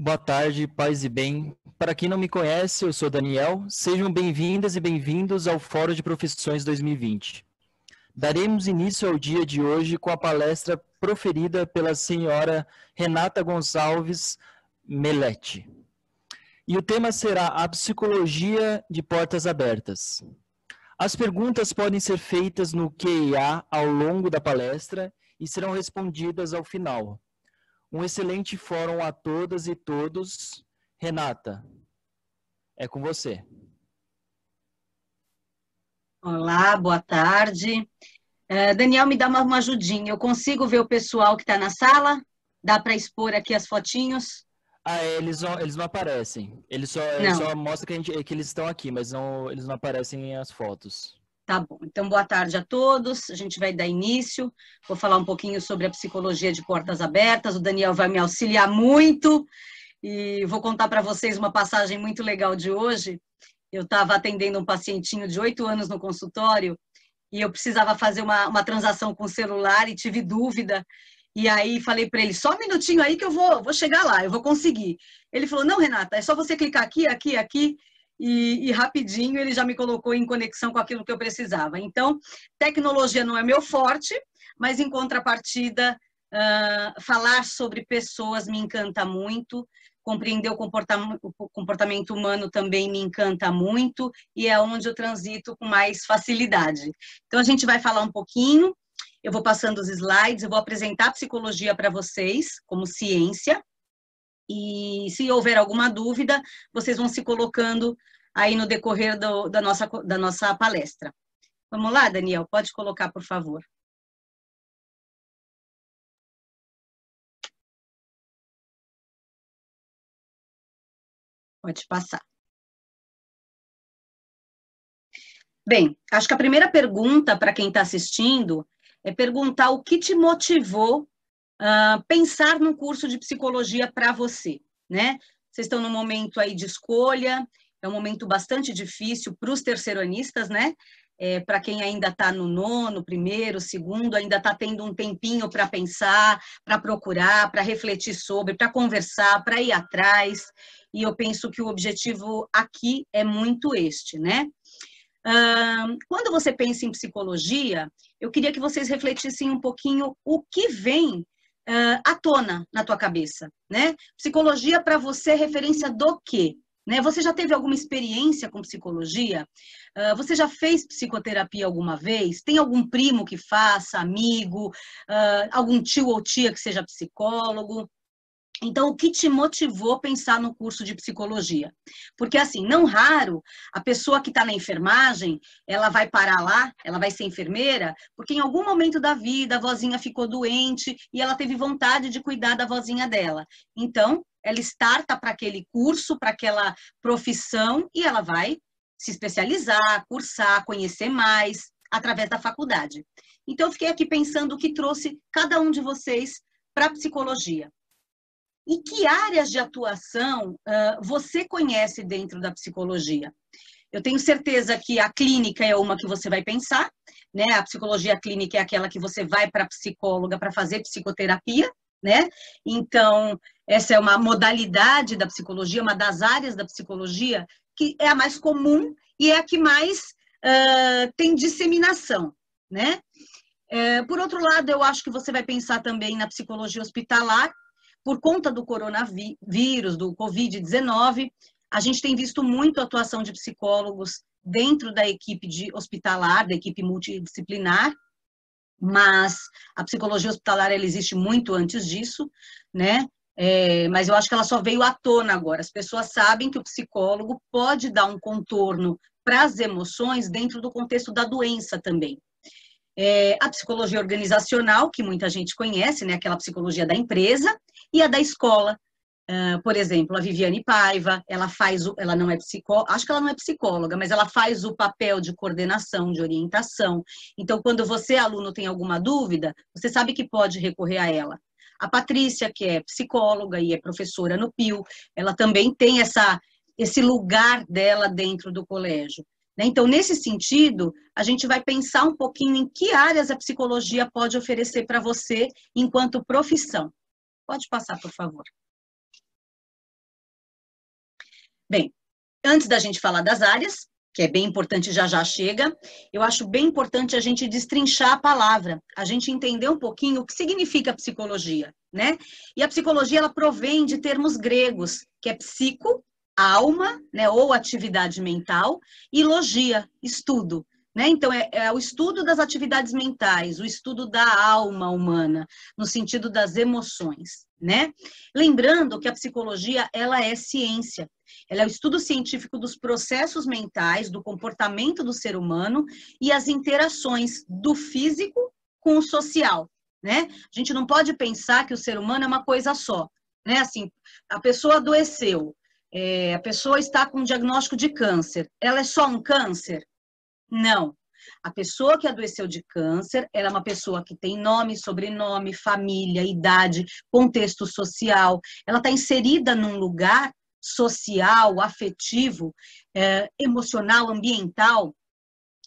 Boa tarde, paz e bem. Para quem não me conhece, eu sou Daniel. Sejam bem-vindas e bem-vindos ao Fórum de Profissões 2020. Daremos início ao dia de hoje com a palestra proferida pela senhora Renata Gonçalves Melete. E o tema será a psicologia de portas abertas. As perguntas podem ser feitas no Q&A ao longo da palestra e serão respondidas ao final. Um excelente fórum a todas e todos. Renata, é com você. Olá, boa tarde. Daniel, me dá uma ajudinha. Eu consigo ver o pessoal que está na sala? Dá para expor aqui as fotinhos? Eles não aparecem. Não, Só mostra que eles estão aqui, mas eles não aparecem as fotos. tá bom. Então, boa tarde a todos. A gente vai dar início. Vou falar um pouquinho sobre a psicologia de portas abertas. O Daniel vai me auxiliar muito e vou contar para vocês uma passagem muito legal de hoje. Eu estava atendendo um pacientinho de 8 anos no consultório e eu precisava fazer uma transação com o celular e tive dúvida. E aí falei para ele, só um minutinho aí que eu vou chegar lá, eu vou conseguir. Ele falou, não, Renata, é só você clicar aqui, aqui, aqui, e rapidinho ele já me colocou em conexão com aquilo que eu precisava. Então, tecnologia não é meu forte, mas em contrapartida, falar sobre pessoas me encanta muito, compreender o comportamento humano também me encanta muito, e é onde eu transito com mais facilidade. Então, a gente vai falar um pouquinho, eu vou passando os slides, eu vou apresentar a psicologia para vocês, como ciência, e se houver alguma dúvida, vocês vão se colocando aí no decorrer da nossa palestra. Vamos lá, Daniel? Pode colocar, por favor. Pode passar. Bem, acho que a primeira pergunta para quem está assistindo é perguntar o que te motivou a pensar num curso de psicologia para você, né? Vocês estão num momento aí de escolha, é um momento bastante difícil para os terceiranistas, né? Para quem ainda está no nono, primeiro, segundo, ainda está tendo um tempinho para pensar, para procurar, para refletir sobre, para conversar, para ir atrás. E eu penso que o objetivo aqui é muito este, né? Quando você pensa em psicologia, eu queria que vocês refletissem um pouquinho o que vem à tona na tua cabeça, né? Psicologia para você é referência do quê? Né? Você já teve alguma experiência com psicologia? Você já fez psicoterapia alguma vez? Tem algum primo que faça, amigo, algum tio ou tia que seja psicólogo? Então, o que te motivou a pensar no curso de psicologia? Porque, assim, não raro, a pessoa que está na enfermagem, ela vai parar lá, ela vai ser enfermeira, porque em algum momento da vida a vozinha ficou doente e ela teve vontade de cuidar da vozinha dela. Então, ela starta para aquele curso, para aquela profissão, e ela vai se especializar, cursar, conhecer mais, através da faculdade. Então, eu fiquei aqui pensando o que trouxe cada um de vocês para a psicologia. E que áreas de atuação você conhece dentro da psicologia? Eu tenho certeza que a clínica é uma que você vai pensar, né? A psicologia clínica é aquela que você vai para a psicóloga para fazer psicoterapia, né? Então, essa é uma modalidade da psicologia, uma das áreas da psicologia que é a mais comum e é a que mais tem disseminação, né? Por outro lado, eu acho que você vai pensar também na psicologia hospitalar, por conta do coronavírus, do Covid-19, a gente tem visto muito a atuação de psicólogos dentro da equipe hospitalar, da equipe multidisciplinar, mas a psicologia hospitalar ela existe muito antes disso, né? Mas eu acho que ela só veio à tona agora. As pessoas sabem que o psicólogo pode dar um contorno para as emoções dentro do contexto da doença também. A psicologia organizacional, que muita gente conhece, né? Aquela psicologia da empresa, e a da escola. Por exemplo, a Viviane Paiva, ela não é psicóloga, acho que ela não é psicóloga, mas ela faz o papel de coordenação, de orientação. Então, quando você, aluno, tem alguma dúvida, você sabe que pode recorrer a ela. A Patrícia, que é psicóloga e é professora no PIO, ela também tem esse lugar dela dentro do colégio. Então, nesse sentido, a gente vai pensar um pouquinho em que áreas a psicologia pode oferecer para você enquanto profissão. Pode passar, por favor. Bem, antes da gente falar das áreas, que é bem importante, já já chega, eu acho bem importante a gente destrinchar a palavra, a gente entender um pouquinho o que significa psicologia, né? E a psicologia, ela provém de termos gregos, que é psico, alma, né, ou atividade mental, e logia, estudo. Né? Então, é o estudo das atividades mentais, o estudo da alma humana, no sentido das emoções. Né? Lembrando que a psicologia, ela é ciência. Ela é o estudo científico dos processos mentais, do comportamento do ser humano e as interações do físico com o social. Né? A gente não pode pensar que o ser humano é uma coisa só. Né? Assim, a pessoa adoeceu, a pessoa está com um diagnóstico de câncer. Ela é só um câncer? Não. A pessoa que adoeceu de câncer, ela é uma pessoa que tem nome, sobrenome, família, idade, contexto social. Ela está inserida num lugar social, afetivo, emocional, ambiental,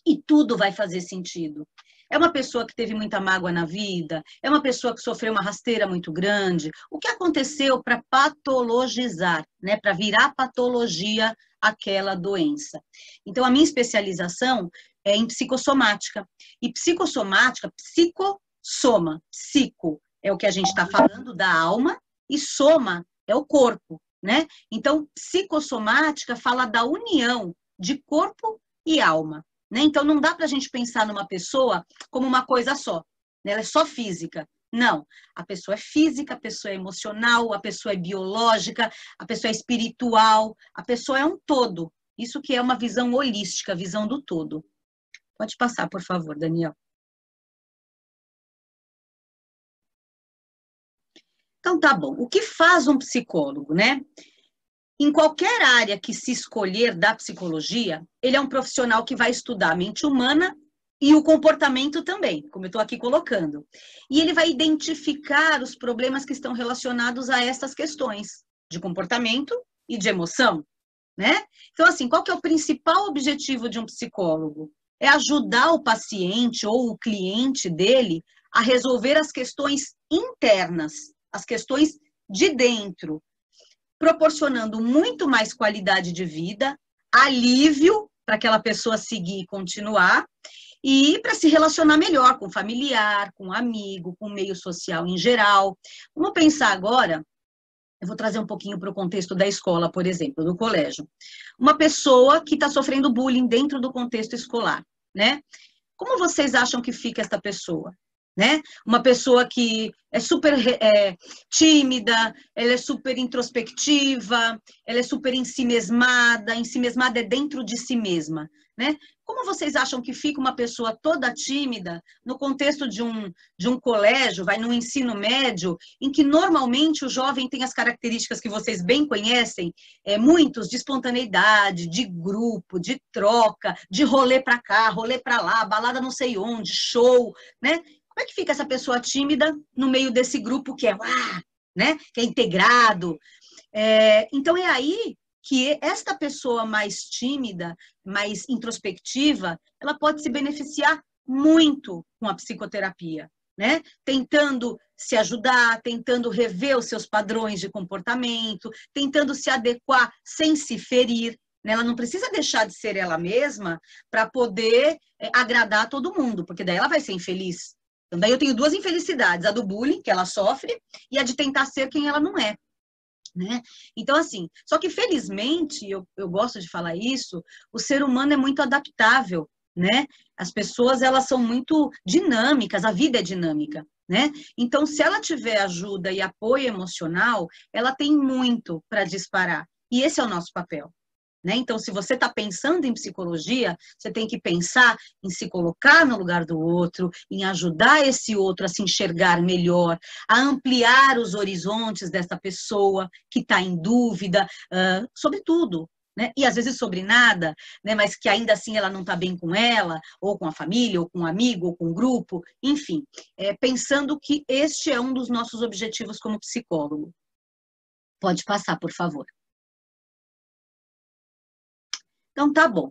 e tudo vai fazer sentido. É uma pessoa que teve muita mágoa na vida, é uma pessoa que sofreu uma rasteira muito grande. O que aconteceu para patologizar, né, para virar patologia aquela doença? Então, a minha especialização é em psicossomática. E psicossomática, psicossoma, psico é o que a gente está falando da alma e soma é o corpo, né? Então, psicossomática fala da união de corpo e alma. Né? Então, não dá para a gente pensar numa pessoa como uma coisa só. Né? Ela é só física. Não. A pessoa é física, a pessoa é emocional, a pessoa é biológica, a pessoa é espiritual, a pessoa é um todo. Isso que é uma visão holística, visão do todo. Pode passar, por favor, Daniel. Então, tá bom. O que faz um psicólogo, né? Em qualquer área que se escolher da psicologia, ele é um profissional que vai estudar a mente humana e o comportamento também, como eu estou aqui colocando. E ele vai identificar os problemas que estão relacionados a essas questões de comportamento e de emoção, né? Então, assim, qual que é o principal objetivo de um psicólogo? É ajudar o paciente ou o cliente dele a resolver as questões internas, as questões de dentro, proporcionando muito mais qualidade de vida, alívio para aquela pessoa seguir e continuar, e para se relacionar melhor com o familiar, com o amigo, com o meio social em geral. Vamos pensar agora, eu vou trazer um pouquinho para o contexto da escola, por exemplo, do colégio. Uma pessoa que está sofrendo bullying dentro do contexto escolar, né? Como vocês acham que fica essa pessoa? Né? Uma pessoa que é super tímida, ela é super introspectiva, ela é super ensimesmada é dentro de si mesma, né? Como vocês acham que fica uma pessoa toda tímida no contexto de um colégio, vai no ensino médio, em que normalmente o jovem tem as características que vocês bem conhecem, muitos de espontaneidade, de grupo, de troca, de rolê para cá, rolê para lá, balada não sei onde, show, né? Como é que fica essa pessoa tímida no meio desse grupo que é, né? Que é integrado? Então, é aí que esta pessoa mais tímida, mais introspectiva, ela pode se beneficiar muito com a psicoterapia, né? Tentando se ajudar, tentando rever os seus padrões de comportamento, tentando se adequar sem se ferir. Ela não precisa deixar de ser ela mesma para poder agradar a todo mundo, porque daí ela vai ser infeliz. Então, daí eu tenho duas infelicidades, a do bullying, que ela sofre, e a de tentar ser quem ela não é. Né? Então, assim, só que felizmente, eu gosto de falar isso, o ser humano é muito adaptável, né? As pessoas, elas são muito dinâmicas, a vida é dinâmica, né? Então, se ela tiver ajuda e apoio emocional, ela tem muito para disparar. E esse é o nosso papel. Né? Então, se você está pensando em psicologia, você tem que pensar em se colocar no lugar do outro, em ajudar esse outro a se enxergar melhor, a ampliar os horizontes dessa pessoa que está em dúvida sobre tudo. Né? E às vezes sobre nada, né? Mas que ainda assim ela não está bem com ela, ou com a família, ou com um amigo, ou com um grupo, enfim, pensando que este é um dos nossos objetivos como psicólogo. Pode passar, por favor. Então, tá bom.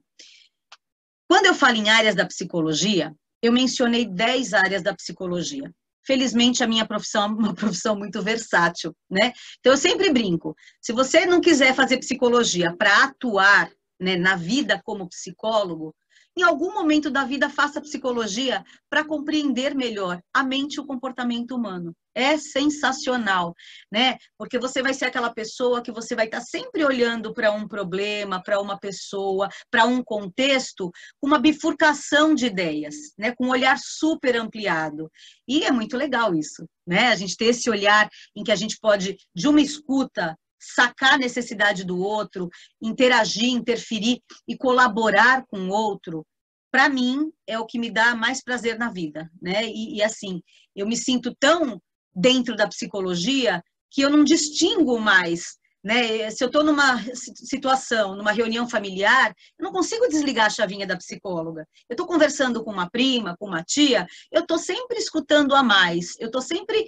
Quando eu falo em áreas da psicologia, eu mencionei 10 áreas da psicologia. Felizmente, a minha profissão é uma profissão muito versátil, né? Então, eu sempre brinco, se você não quiser fazer psicologia para atuar, né, na vida como psicólogo, em algum momento da vida, faça psicologia para compreender melhor a mente e o comportamento humano. É sensacional, né? Porque você vai ser aquela pessoa que você vai estar sempre olhando para um problema, para uma pessoa, para um contexto, com uma bifurcação de ideias, né? Com um olhar super ampliado. E é muito legal isso, né? A gente ter esse olhar em que a gente pode, de uma escuta, sacar a necessidade do outro, interagir, interferir e colaborar com o outro, para mim, é o que me dá mais prazer na vida, né? E assim, eu me sinto tão dentro da psicologia que eu não distingo mais, né? Se eu estou numa situação, numa reunião familiar, eu não consigo desligar a chavinha da psicóloga. Eu estou conversando com uma prima, com uma tia, eu estou sempre escutando a mais, eu estou sempre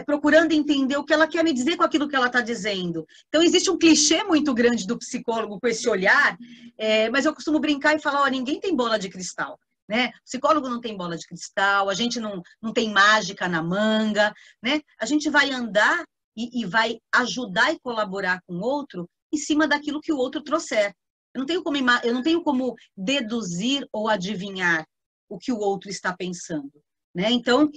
procurando entender o que ela quer me dizer com aquilo que ela está dizendo. Então, existe um clichê muito grande do psicólogo com esse olhar, mas eu costumo brincar e falar, ó, ninguém tem bola de cristal. Né? O psicólogo não tem bola de cristal, a gente não tem mágica na manga, né? A gente vai andar e vai ajudar e colaborar com o outro em cima daquilo que o outro trouxer. Eu não tenho como deduzir ou adivinhar o que o outro está pensando, né? Então,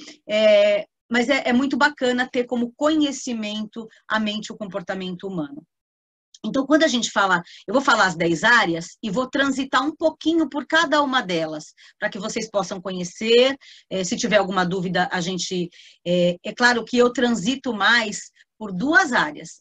mas é muito bacana ter como conhecimento a mente e o comportamento humano. Então, quando a gente fala, eu vou falar as 10 áreas e vou transitar um pouquinho por cada uma delas, para que vocês possam conhecer. Se tiver alguma dúvida, a gente... É claro que eu transito mais por 2 áreas.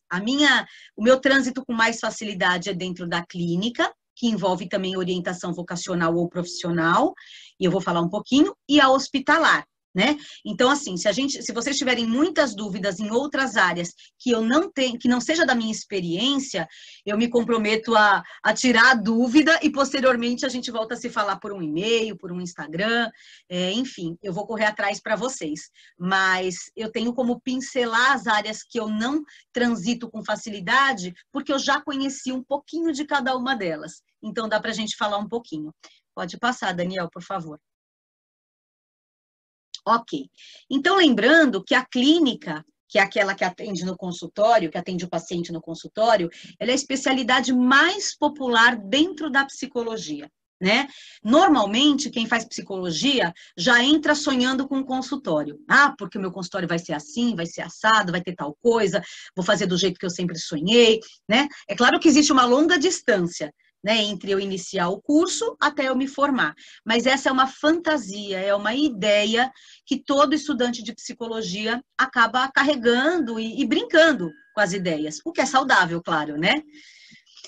O meu trânsito com mais facilidade é dentro da clínica, que envolve também orientação vocacional ou profissional, e eu vou falar um pouquinho, e a hospitalar. Né? Então, assim, se vocês tiverem muitas dúvidas em outras áreas que eu não tenho, que não seja da minha experiência, eu me comprometo a tirar a dúvida e posteriormente a gente volta a se falar por um e-mail, por um Instagram, enfim, eu vou correr atrás para vocês. Mas eu tenho como pincelar as áreas que eu não transito com facilidade, porque eu já conheci um pouquinho de cada uma delas. Então, dá para a gente falar um pouquinho. Pode passar, Daniel, por favor. Ok. Então, lembrando que a clínica, que é aquela que atende no consultório, que atende o paciente no consultório, ela é a especialidade mais popular dentro da psicologia, né? Normalmente, quem faz psicologia já entra sonhando com o consultório. Ah, porque o meu consultório vai ser assim, vai ser assado, vai ter tal coisa, vou fazer do jeito que eu sempre sonhei, né? É claro que existe uma longa distância, né, entre eu iniciar o curso até eu me formar. Mas essa é uma fantasia, é uma ideia que todo estudante de psicologia acaba carregando e brincando com as ideias, o que é saudável, claro, né?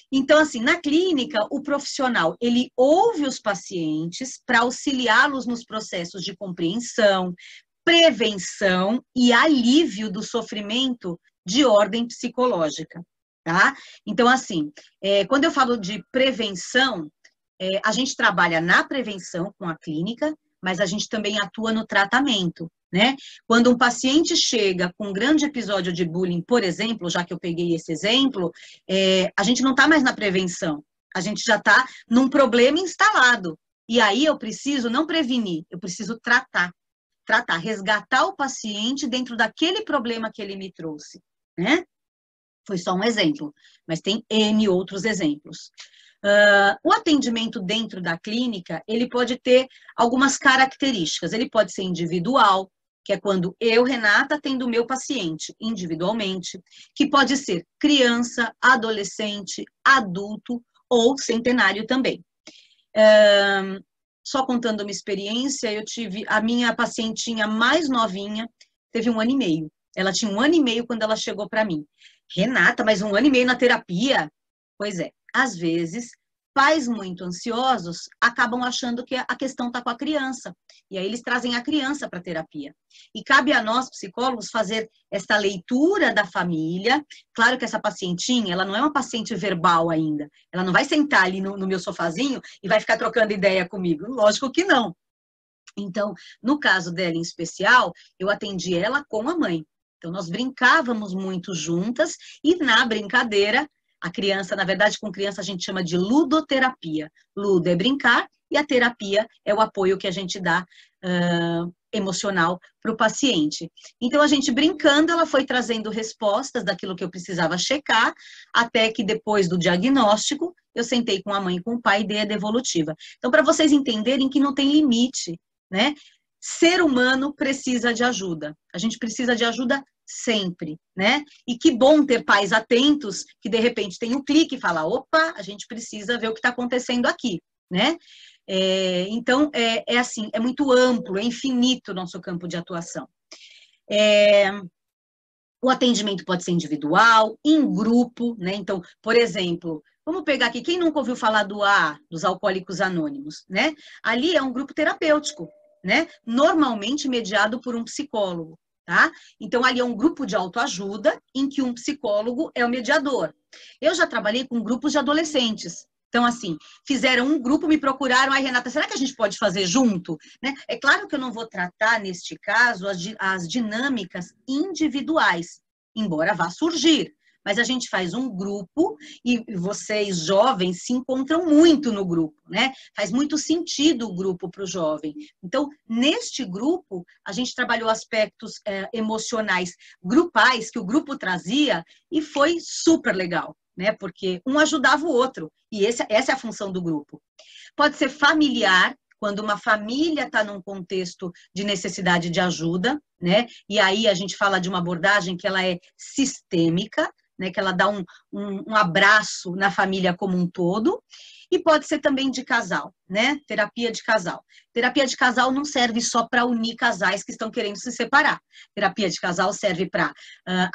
Então, assim, na clínica, o profissional, ele ouve os pacientes para auxiliá-los nos processos de compreensão, prevenção e alívio do sofrimento de ordem psicológica. Tá? Então, assim, quando eu falo de prevenção, a gente trabalha na prevenção com a clínica, mas a gente também atua no tratamento, né? Quando um paciente chega com um grande episódio de bullying, por exemplo, já que eu peguei esse exemplo, a gente não está mais na prevenção, a gente já está num problema instalado. E aí eu preciso não prevenir, eu preciso tratar, resgatar o paciente dentro daquele problema que ele me trouxe, né? Foi só um exemplo, mas tem N outros exemplos. O atendimento dentro da clínica, ele pode ter algumas características. Ele pode ser individual, que é quando eu, Renata, atendo o meu paciente individualmente, que pode ser criança, adolescente, adulto ou centenário também. Só contando uma experiência, eu tive a minha pacientinha mais novinha, teve 1 ano e meio. Ela tinha 1 ano e meio quando ela chegou para mim. Renata, mas 1 ano e meio na terapia? Pois é, às vezes, pais muito ansiosos acabam achando que a questão está com a criança. E aí eles trazem a criança para a terapia. E cabe a nós, psicólogos, fazer essa leitura da família. Claro que essa pacientinha, ela não é uma paciente verbal ainda. Ela não vai sentar ali no meu sofazinho e vai ficar trocando ideia comigo. Lógico que não. Então, no caso dela em especial, eu atendi ela com a mãe. Então, nós brincávamos muito juntas e na brincadeira, a criança, na verdade, com criança a gente chama de ludoterapia. Ludo é brincar e a terapia é o apoio que a gente dá emocional para o paciente. Então, a gente brincando, ela foi trazendo respostas daquilo que eu precisava checar, até que depois do diagnóstico, eu sentei com a mãe e com o pai e dei a devolutiva. Então, para vocês entenderem que não tem limite, né? Ser humano precisa de ajuda. A gente precisa de ajuda sempre, né? E que bom ter pais atentos, que de repente tem um clique e fala, opa, a gente precisa ver o que está acontecendo aqui, né? Então, é assim, é muito amplo, é infinito o nosso campo de atuação. O atendimento pode ser individual, em grupo, né? Então, por exemplo, vamos pegar aqui, quem nunca ouviu falar do AA, dos Alcoólicos Anônimos, né? Ali é um grupo terapêutico, né? Normalmente mediado por um psicólogo, tá? Então, ali é um grupo de autoajuda em que um psicólogo é o mediador. Eu já trabalhei com grupos de adolescentes. Então, assim, fizeram um grupo, me procuraram, aí, Renata, será que a gente pode fazer junto? Né? É claro que eu não vou tratar, neste caso, as dinâmicas individuais, embora vá surgir. Mas a gente faz um grupo e vocês, jovens, se encontram muito no grupo, né? Faz muito sentido o grupo para o jovem. Então, neste grupo, a gente trabalhou aspectos emocionais grupais que o grupo trazia e foi super legal, né? Porque um ajudava o outro. E essa é a função do grupo. Pode ser familiar, quando uma família está num contexto de necessidade de ajuda, né? E aí a gente fala de uma abordagem que ela é sistêmica, né? Que ela dá um abraço na família como um todo. E pode ser também de casal, né? Terapia de casal. Terapia de casal não serve só para unir casais que estão querendo se separar. Terapia de casal serve para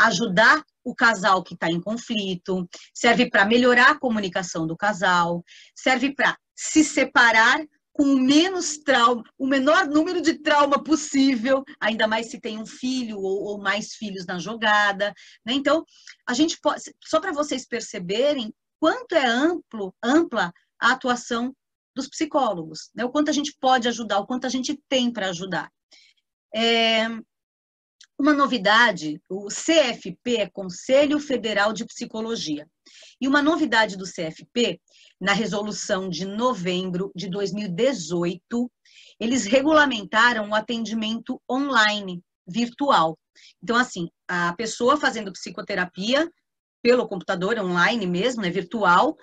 ajudar o casal que está em conflito, serve para melhorar a comunicação do casal, serve para se separar com o menos trauma, o menor número de trauma possível, ainda mais se tem um filho ou mais filhos na jogada, né? Então, a gente pode, só para vocês perceberem quanto é ampla a atuação dos psicólogos, né? O quanto a gente pode ajudar, o quanto a gente tem para ajudar. Uma novidade, o CFP é Conselho Federal de Psicologia. E uma novidade do CFP, na resolução de novembro de 2018, eles regulamentaram o atendimento online, virtual. Então, assim, a pessoa fazendo psicoterapia pelo computador, online mesmo, né, virtual,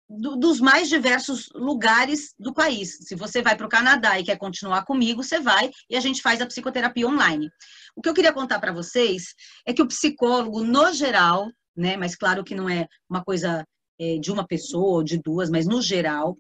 dos mais diversos lugares do país. Se você vai para o Canadá e quer continuar comigo, você vai e a gente faz a psicoterapia online. O que eu queria contar para vocês é que o psicólogo, no geral, né, mas claro que não é uma coisa de uma pessoa ou de duas, mas no geral,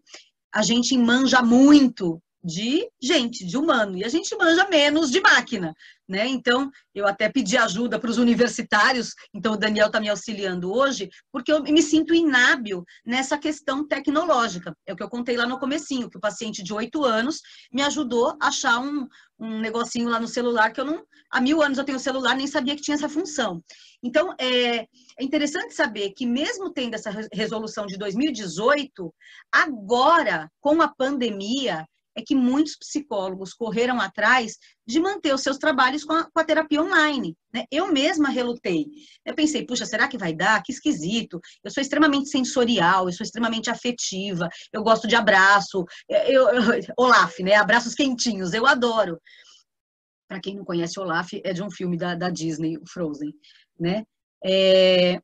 a gente manja muito de gente, de humano, e a gente manja menos de máquina, né? Então, eu até pedi ajuda para os universitários, então o Daniel está me auxiliando hoje, porque eu me sinto inábil nessa questão tecnológica. É o que eu contei lá no comecinho, que o paciente de 8 anos me ajudou a achar um negocinho lá no celular, que eu não... Há 1000 anos eu tenho celular, nem sabia que tinha essa função. Então, é interessante saber que mesmo tendo essa resolução de 2018, agora, com a pandemia, é que muitos psicólogos correram atrás de manter os seus trabalhos com a terapia online, né? Eu mesma relutei. Eu pensei, puxa, será que vai dar? Que esquisito. Eu sou extremamente sensorial, eu sou extremamente afetiva, eu gosto de abraço. Olaf, né? Abraços quentinhos, eu adoro. Para quem não conhece, Olaf é de um filme da Disney, o Frozen, né?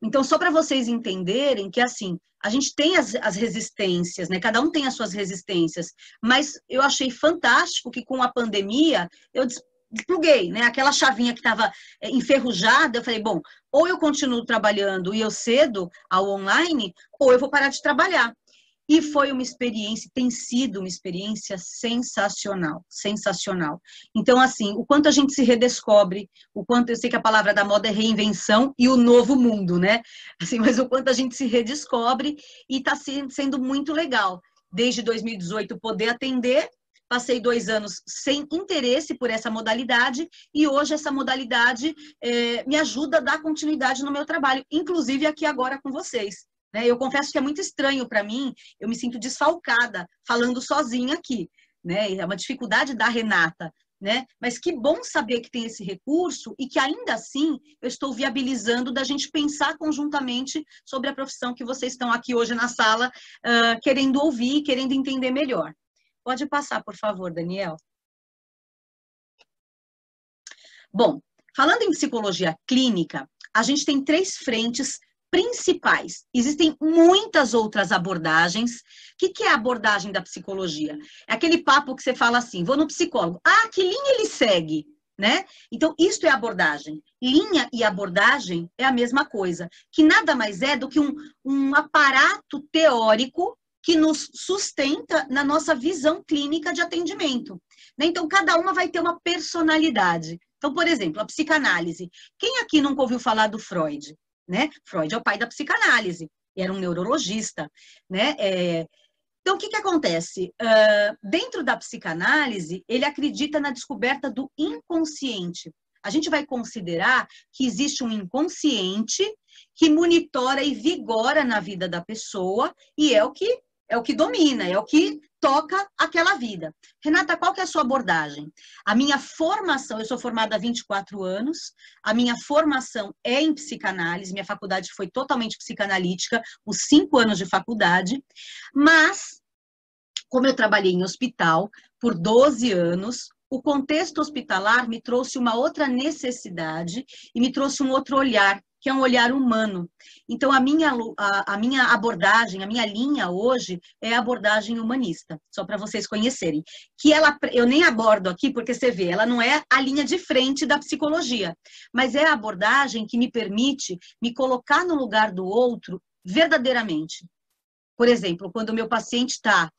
Então, só para vocês entenderem que, assim, a gente tem as resistências, né? Cada um tem as suas resistências, mas eu achei fantástico que com a pandemia eu despluguei, né? Aquela chavinha que estava enferrujada, eu falei, bom, ou eu continuo trabalhando e eu cedo ao online, ou eu vou parar de trabalhar. E foi uma experiência, tem sido uma experiência sensacional, sensacional. Então, assim, o quanto a gente se redescobre, o quanto, eu sei que a palavra da moda é reinvenção e o novo mundo, né? Assim, mas o quanto a gente se redescobre e está sendo muito legal. Desde 2018, poder atender, passei 2 anos sem interesse por essa modalidade e hoje essa modalidade me ajuda a dar continuidade no meu trabalho, inclusive aqui agora com vocês. Eu confesso que é muito estranho para mim, eu me sinto desfalcada falando sozinha aqui, né? É uma dificuldade da Renata, né? Mas que bom saber que tem esse recurso e que ainda assim eu estou viabilizando da gente pensar conjuntamente sobre a profissão que vocês estão aqui hoje na sala querendo ouvir, querendo entender melhor. Pode passar, por favor, Daniel. Bom, falando em psicologia clínica, a gente tem 3 frentes principais. Existem muitas outras abordagens. O que é a abordagem da psicologia? É aquele papo que você fala assim, vou no psicólogo. Ah, que linha ele segue? Né? Então, isso é abordagem. Linha e abordagem é a mesma coisa, que nada mais é do que um aparato teórico que nos sustenta na nossa visão clínica de atendimento. Né? Então, cada uma vai ter uma personalidade. Então, por exemplo, a psicanálise. Quem aqui nunca ouviu falar do Freud? Né? Freud é o pai da psicanálise, era um neurologista. Né? Então, o que acontece? Dentro da psicanálise, ele acredita na descoberta do inconsciente. A gente vai considerar que existe um inconsciente que monitora e vigora na vida da pessoa e é o que domina, é o que toca aquela vida. Renata, qual que é a sua abordagem? A minha formação, eu sou formada há 24 anos, a minha formação é em psicanálise, minha faculdade foi totalmente psicanalítica, os 5 anos de faculdade, mas, como eu trabalhei em hospital por 12 anos, o contexto hospitalar me trouxe uma outra necessidade e me trouxe um outro olhar, que é um olhar humano. Então, a minha abordagem, a minha linha hoje é a abordagem humanista, só para vocês conhecerem. Que eu nem abordo aqui, porque você vê, ela não é a linha de frente da psicologia, mas é a abordagem que me permite me colocar no lugar do outro verdadeiramente. Por exemplo, quando o meu paciente está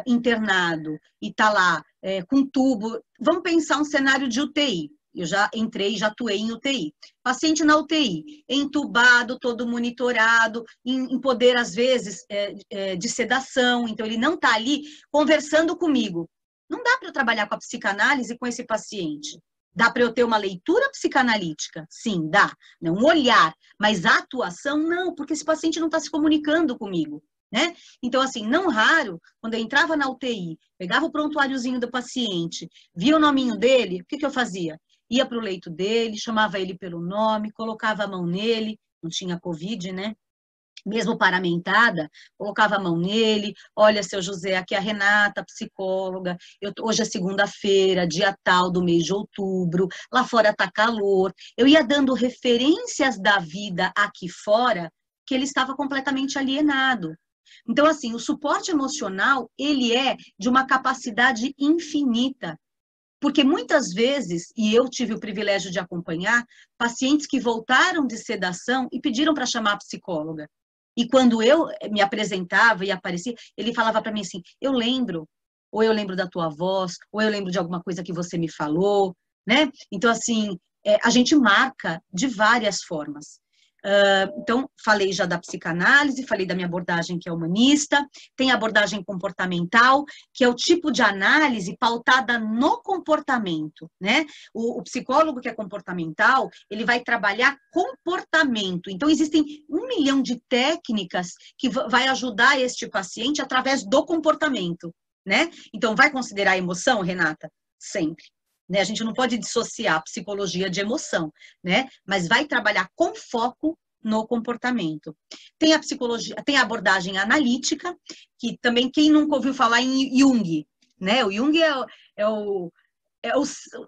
internado e está lá com tubo, vamos pensar um cenário de UTI. Eu já entrei, já atuei em UTI. Paciente na UTI, entubado, todo monitorado, em poder, às vezes, de sedação. Então, ele não está ali conversando comigo. Não dá para eu trabalhar com a psicanálise com esse paciente. Dá para eu ter uma leitura psicanalítica? Sim, dá. Um olhar. Mas a atuação, não, porque esse paciente não está se comunicando comigo. Né? Então, assim, não raro, quando eu entrava na UTI, pegava o prontuáriozinho do paciente, via o nominho dele, o que eu fazia? Ia para o leito dele, chamava ele pelo nome, colocava a mão nele, não tinha Covid, né? Mesmo paramentada, colocava a mão nele, olha, seu José, aqui é a Renata, psicóloga, hoje é segunda-feira, dia tal do mês de outubro, lá fora tá calor. Eu ia dando referências da vida aqui fora, que ele estava completamente alienado. Então, assim, o suporte emocional, ele é de uma capacidade infinita. Porque muitas vezes, e eu tive o privilégio de acompanhar, pacientes que voltaram de sedação e pediram para chamar a psicóloga. E quando eu me apresentava e aparecia, ele falava para mim assim, eu lembro, ou eu lembro da tua voz, ou eu lembro de alguma coisa que você me falou, né? Então, assim, a gente marca de várias formas. Então, falei já da psicanálise, falei da minha abordagem, que é humanista, tem a abordagem comportamental, que é o tipo de análise pautada no comportamento, né? O psicólogo que é comportamental, ele vai trabalhar comportamento. Então, existem 1 milhão de técnicas que vai ajudar este paciente através do comportamento, né? Então, vai considerar a emoção, Renata? Sempre. Né? A gente não pode dissociar a psicologia de emoção, né? Mas vai trabalhar com foco no comportamento. Tem a psicologia, tem a abordagem analítica, que também quem nunca ouviu falar em Jung, né? O Jung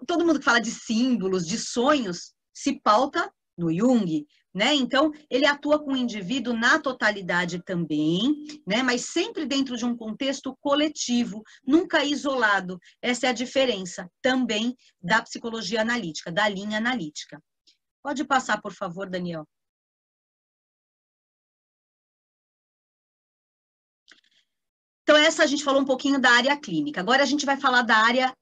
todo mundo que fala de símbolos, de sonhos, se pauta no Jung, né? Então, ele atua com o indivíduo na totalidade também, né? Mas sempre dentro de um contexto coletivo, nunca isolado. Essa é a diferença também da psicologia analítica, da linha analítica. Pode passar, por favor, Daniel. Então, essa a gente falou um pouquinho da área clínica. Agora a gente vai falar da área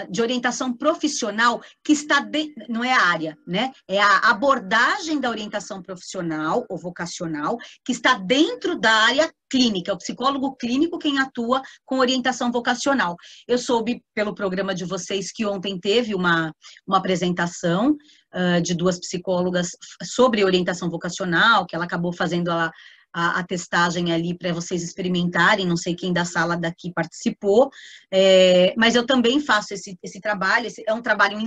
de orientação profissional, que está não é a área, né? É a abordagem da orientação profissional ou vocacional, que está dentro da área clínica, o psicólogo clínico quem atua com orientação vocacional. Eu soube pelo programa de vocês que ontem teve uma apresentação de 2 psicólogas sobre orientação vocacional, que ela acabou fazendo a testagem ali para vocês experimentarem, não sei quem da sala daqui participou, mas eu também faço esse trabalho, é um trabalho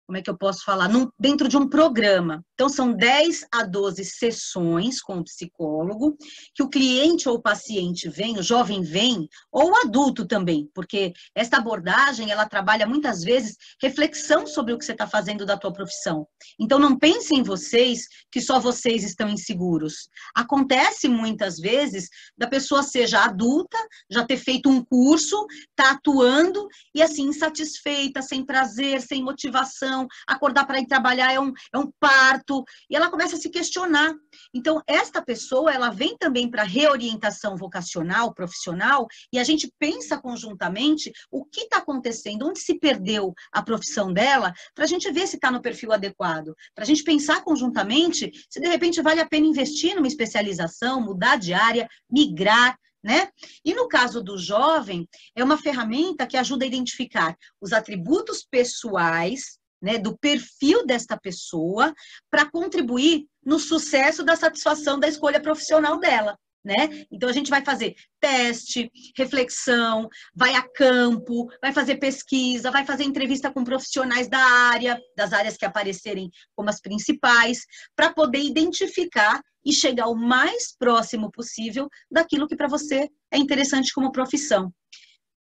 como é que eu posso falar? Dentro de um programa. Então, são 10 a 12 sessões com o psicólogo, que o cliente ou o paciente vem, o jovem vem, ou o adulto também, porque essa abordagem, ela trabalha muitas vezes reflexão sobre o que você está fazendo da tua profissão. Então, não pensem em vocês que só vocês estão inseguros. Acontece muitas vezes da pessoa seja adulta, já ter feito um curso, tá atuando, e assim, insatisfeita, sem prazer, sem motivação, acordar para ir trabalhar é um parto, e ela começa a se questionar. Então, esta pessoa, ela vem também para reorientação vocacional, profissional, e a gente pensa conjuntamente o que está acontecendo, onde se perdeu a profissão dela, para a gente ver se está no perfil adequado, para a gente pensar conjuntamente se de repente vale a pena investir numa especialização, mudar de área, migrar, né? E no caso do jovem, é uma ferramenta que ajuda a identificar os atributos pessoais, né, do perfil desta pessoa, para contribuir no sucesso da satisfação da escolha profissional dela, né? Então, a gente vai fazer teste, reflexão, vai a campo, vai fazer pesquisa, vai fazer entrevista com profissionais da área, das áreas que aparecerem como as principais, para poder identificar e chegar o mais próximo possível daquilo que para você é interessante como profissão.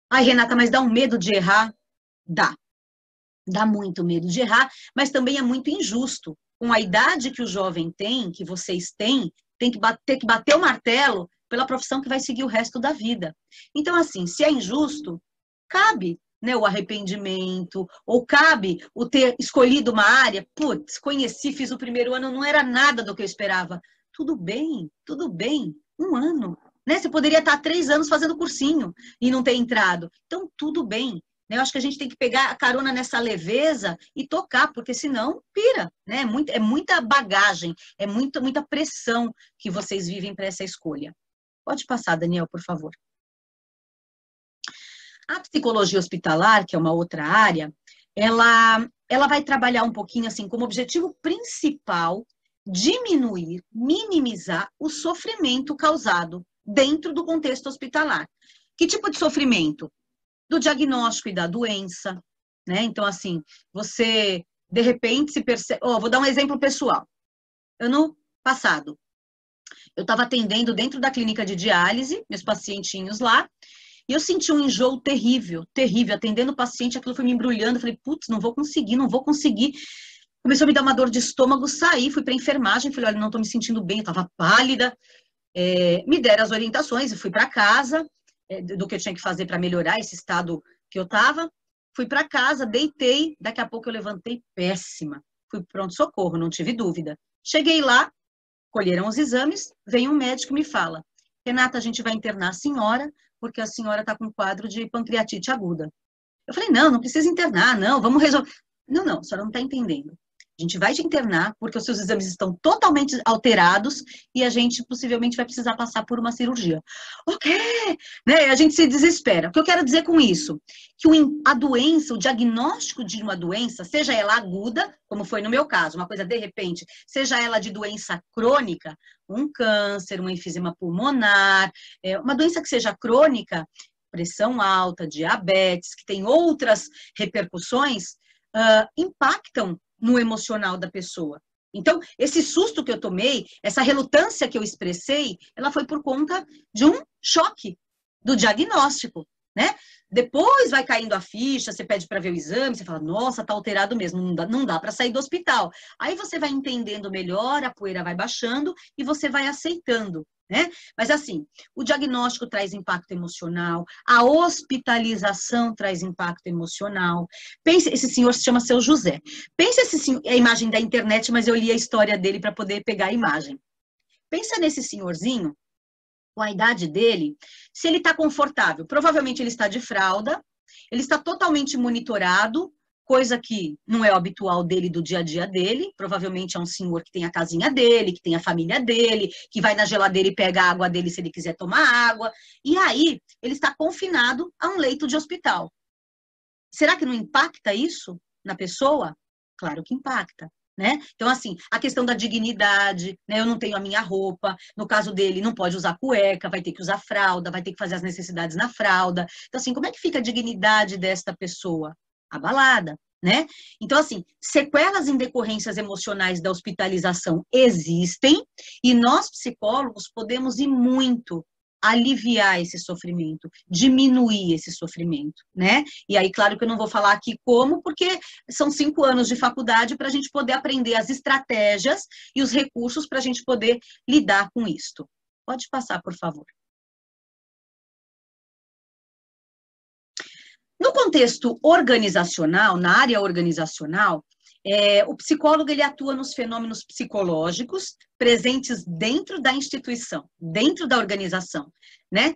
Ai, Renata, mas dá um medo de errar? Dá. Dá muito medo de errar, mas também é muito injusto. Com a idade que o jovem tem, que vocês têm, tem que bater o martelo pela profissão que vai seguir o resto da vida. Então, assim, se é injusto, cabe, né, o arrependimento, ou cabe o ter escolhido uma área, putz, conheci, fiz o primeiro ano, não era nada do que eu esperava. Tudo bem, um ano. Né? Você poderia estar 3 anos fazendo cursinho e não ter entrado. Então, tudo bem. Eu acho que a gente tem que pegar a carona nessa leveza e tocar, porque senão pira, né? É muita bagagem, é muita pressão que vocês vivem para essa escolha. Pode passar, Daniel, por favor. A psicologia hospitalar, que é uma outra área, ela vai trabalhar um pouquinho assim, como objetivo principal, diminuir, minimizar o sofrimento causado dentro do contexto hospitalar. Que tipo de sofrimento? Do diagnóstico e da doença, né? Então, assim, você, de repente, se percebe... vou dar um exemplo pessoal. Ano passado, eu estava atendendo dentro da clínica de diálise, meus pacientinhos lá, e eu senti um enjoo terrível, atendendo o paciente, aquilo foi me embrulhando, eu falei, putz, não vou conseguir. Começou a me dar uma dor de estômago, saí, fui para a enfermagem, falei, olha, não estou me sentindo bem, eu estava pálida, me deram as orientações e fui para casa, do que eu tinha que fazer para melhorar esse estado que eu estava. Fui para casa, deitei, daqui a pouco eu levantei péssima. Fui para pronto-socorro, não tive dúvida. Cheguei lá, colheram os exames, vem um médico e me fala, Renata, a gente vai internar a senhora, porque a senhora está com um quadro de pancreatite aguda. Eu falei, não precisa internar, não, vamos resolver. Não, a senhora não está entendendo. A gente vai te internar porque os seus exames estão totalmente alterados e a gente possivelmente vai precisar passar por uma cirurgia. O quê? Né? A gente se desespera. O que eu quero dizer com isso? Que a doença, o diagnóstico de uma doença, seja ela aguda, como foi no meu caso, uma coisa de repente, seja ela de doença crônica, um câncer, um enfisema pulmonar, uma doença que seja crônica, pressão alta, diabetes, que tem outras repercussões, impactam no emocional da pessoa. Então, esse susto que eu tomei, essa relutância que eu expressei, ela foi por conta de um choque do diagnóstico, né? Depois vai caindo a ficha, você pede para ver o exame, você fala, nossa, tá alterado mesmo, não dá para sair do hospital. Aí você vai entendendo melhor, a poeira vai baixando e você vai aceitando, né? Mas assim, o diagnóstico traz impacto emocional, a hospitalização traz impacto emocional. Pense, esse senhor se chama Seu José. Pense esse senhor, é a imagem da internet, mas eu li a história dele para poder pegar a imagem. Pensa nesse senhorzinho, com a idade dele, se ele está confortável. Provavelmente ele está de fralda, ele está totalmente monitorado, coisa que não é o habitual dele, do dia a dia dele. Provavelmente é um senhor que tem a casinha dele, que tem a família dele, que vai na geladeira e pega a água dele se ele quiser tomar água. E aí, ele está confinado a um leito de hospital. Será que não impacta isso na pessoa? Claro que impacta. Né? Então, assim, a questão da dignidade, né? Eu não tenho a minha roupa, no caso dele, não pode usar cueca, vai ter que usar fralda, vai ter que fazer as necessidades na fralda. Então, assim, como é que fica a dignidade desta pessoa? Abalada. né? Então, assim, sequelas em decorrências emocionais da hospitalização existem e nós, psicólogos, podemos ir muito aliviar esse sofrimento, diminuir esse sofrimento, né? E aí, claro que eu não vou falar aqui como, porque são 5 anos de faculdade para a gente poder aprender as estratégias e os recursos para a gente poder lidar com isto. Pode passar, por favor. No contexto organizacional, na área organizacional, o psicólogo ele atua nos fenômenos psicológicos presentes dentro da instituição, dentro da organização, né?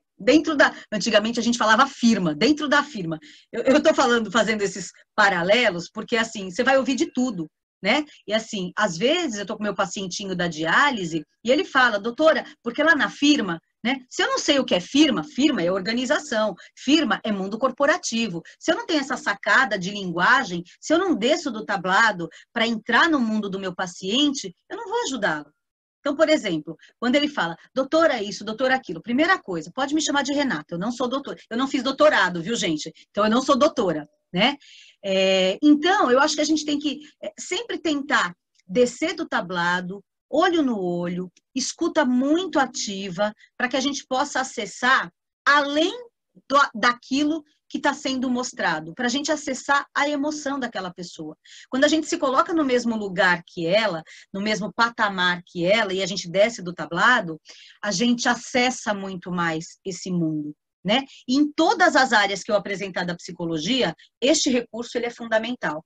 Antigamente a gente falava firma, dentro da firma. Eu estou fazendo esses paralelos porque assim você vai ouvir de tudo, né? E assim, às vezes eu estou com meu pacientinho da diálise e ele fala, doutora, porque lá na firma, né? Se eu não sei o que é firma, firma é organização, firma é mundo corporativo. Se eu não tenho essa sacada de linguagem, se eu não desço do tablado para entrar no mundo do meu paciente, eu não vou ajudá-lo. Então, por exemplo, quando ele fala, doutora isso, doutora aquilo, primeira coisa, pode me chamar de Renata, eu não sou doutora, eu não fiz doutorado, viu, gente? Então, eu não sou doutora, né? Então, eu acho que a gente tem que sempre tentar descer do tablado, olho no olho, escuta muito ativa, para que a gente possa acessar além daquilo que está sendo mostrado, para a gente acessar a emoção daquela pessoa. Quando a gente se coloca no mesmo lugar que ela, no mesmo patamar que ela, e a gente desce do tablado, a gente acessa muito mais esse mundo, né? E em todas as áreas que eu apresentar da psicologia, este recurso ele é fundamental.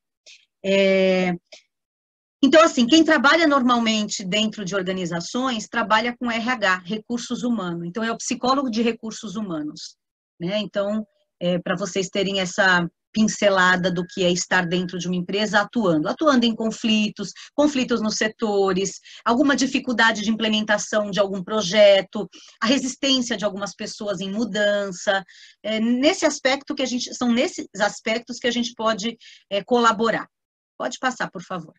Então, assim, quem trabalha normalmente dentro de organizações, trabalha com RH, recursos humanos. Então, é o psicólogo de recursos humanos, né? Então, para vocês terem essa pincelada do que é estar dentro de uma empresa atuando em conflitos nos setores, alguma dificuldade de implementação de algum projeto, a resistência de algumas pessoas em mudança, são nesses aspectos que a gente pode colaborar. Pode passar, por favor.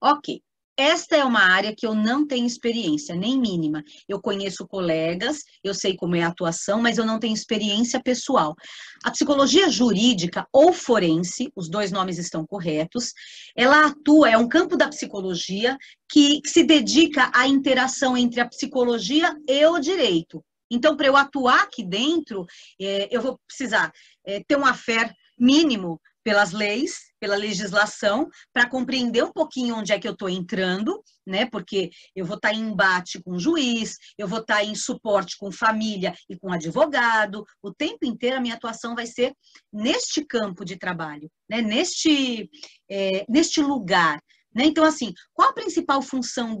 Ok, esta é uma área que eu não tenho experiência, nem mínima. Eu conheço colegas, eu sei como é a atuação, mas eu não tenho experiência pessoal. A psicologia jurídica ou forense, os dois nomes estão corretos, ela atua, é um campo da psicologia que se dedica à interação entre a psicologia e o direito. Então, para eu atuar aqui dentro, eu vou precisar ter um affair mínimo pelas leis, pela legislação, para compreender um pouquinho onde é que eu estou entrando, né? Porque eu vou estar em embate com o juiz, eu vou estar em suporte com família e com advogado, o tempo inteiro a minha atuação vai ser neste campo de trabalho, né? Neste lugar. Né? Então, assim, qual a principal função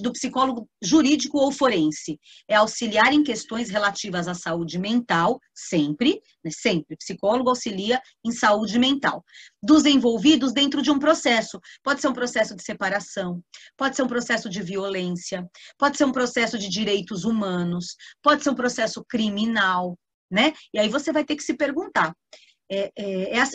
do psicólogo jurídico ou forense? É auxiliar em questões relativas à saúde mental, sempre, né? Sempre, psicólogo auxilia em saúde mental, dos envolvidos dentro de um processo. Pode ser um processo de separação, pode ser um processo de violência, pode ser um processo de direitos humanos, pode ser um processo criminal, né? E aí você vai ter que se perguntar,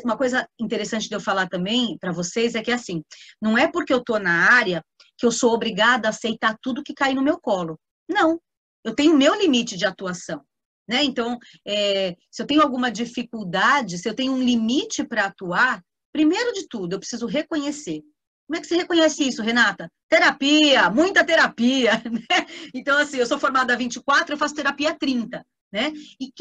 uma coisa interessante de eu falar também para vocês é que, assim, não é porque eu estou na área que eu sou obrigada a aceitar tudo que cai no meu colo. Não, eu tenho o meu limite de atuação, né? Então, se eu tenho alguma dificuldade, se eu tenho um limite para atuar, primeiro de tudo, eu preciso reconhecer. Como é que você reconhece isso, Renata? Terapia, muita terapia, né? Então, assim, eu sou formada há 24, eu faço terapia há 30, né? E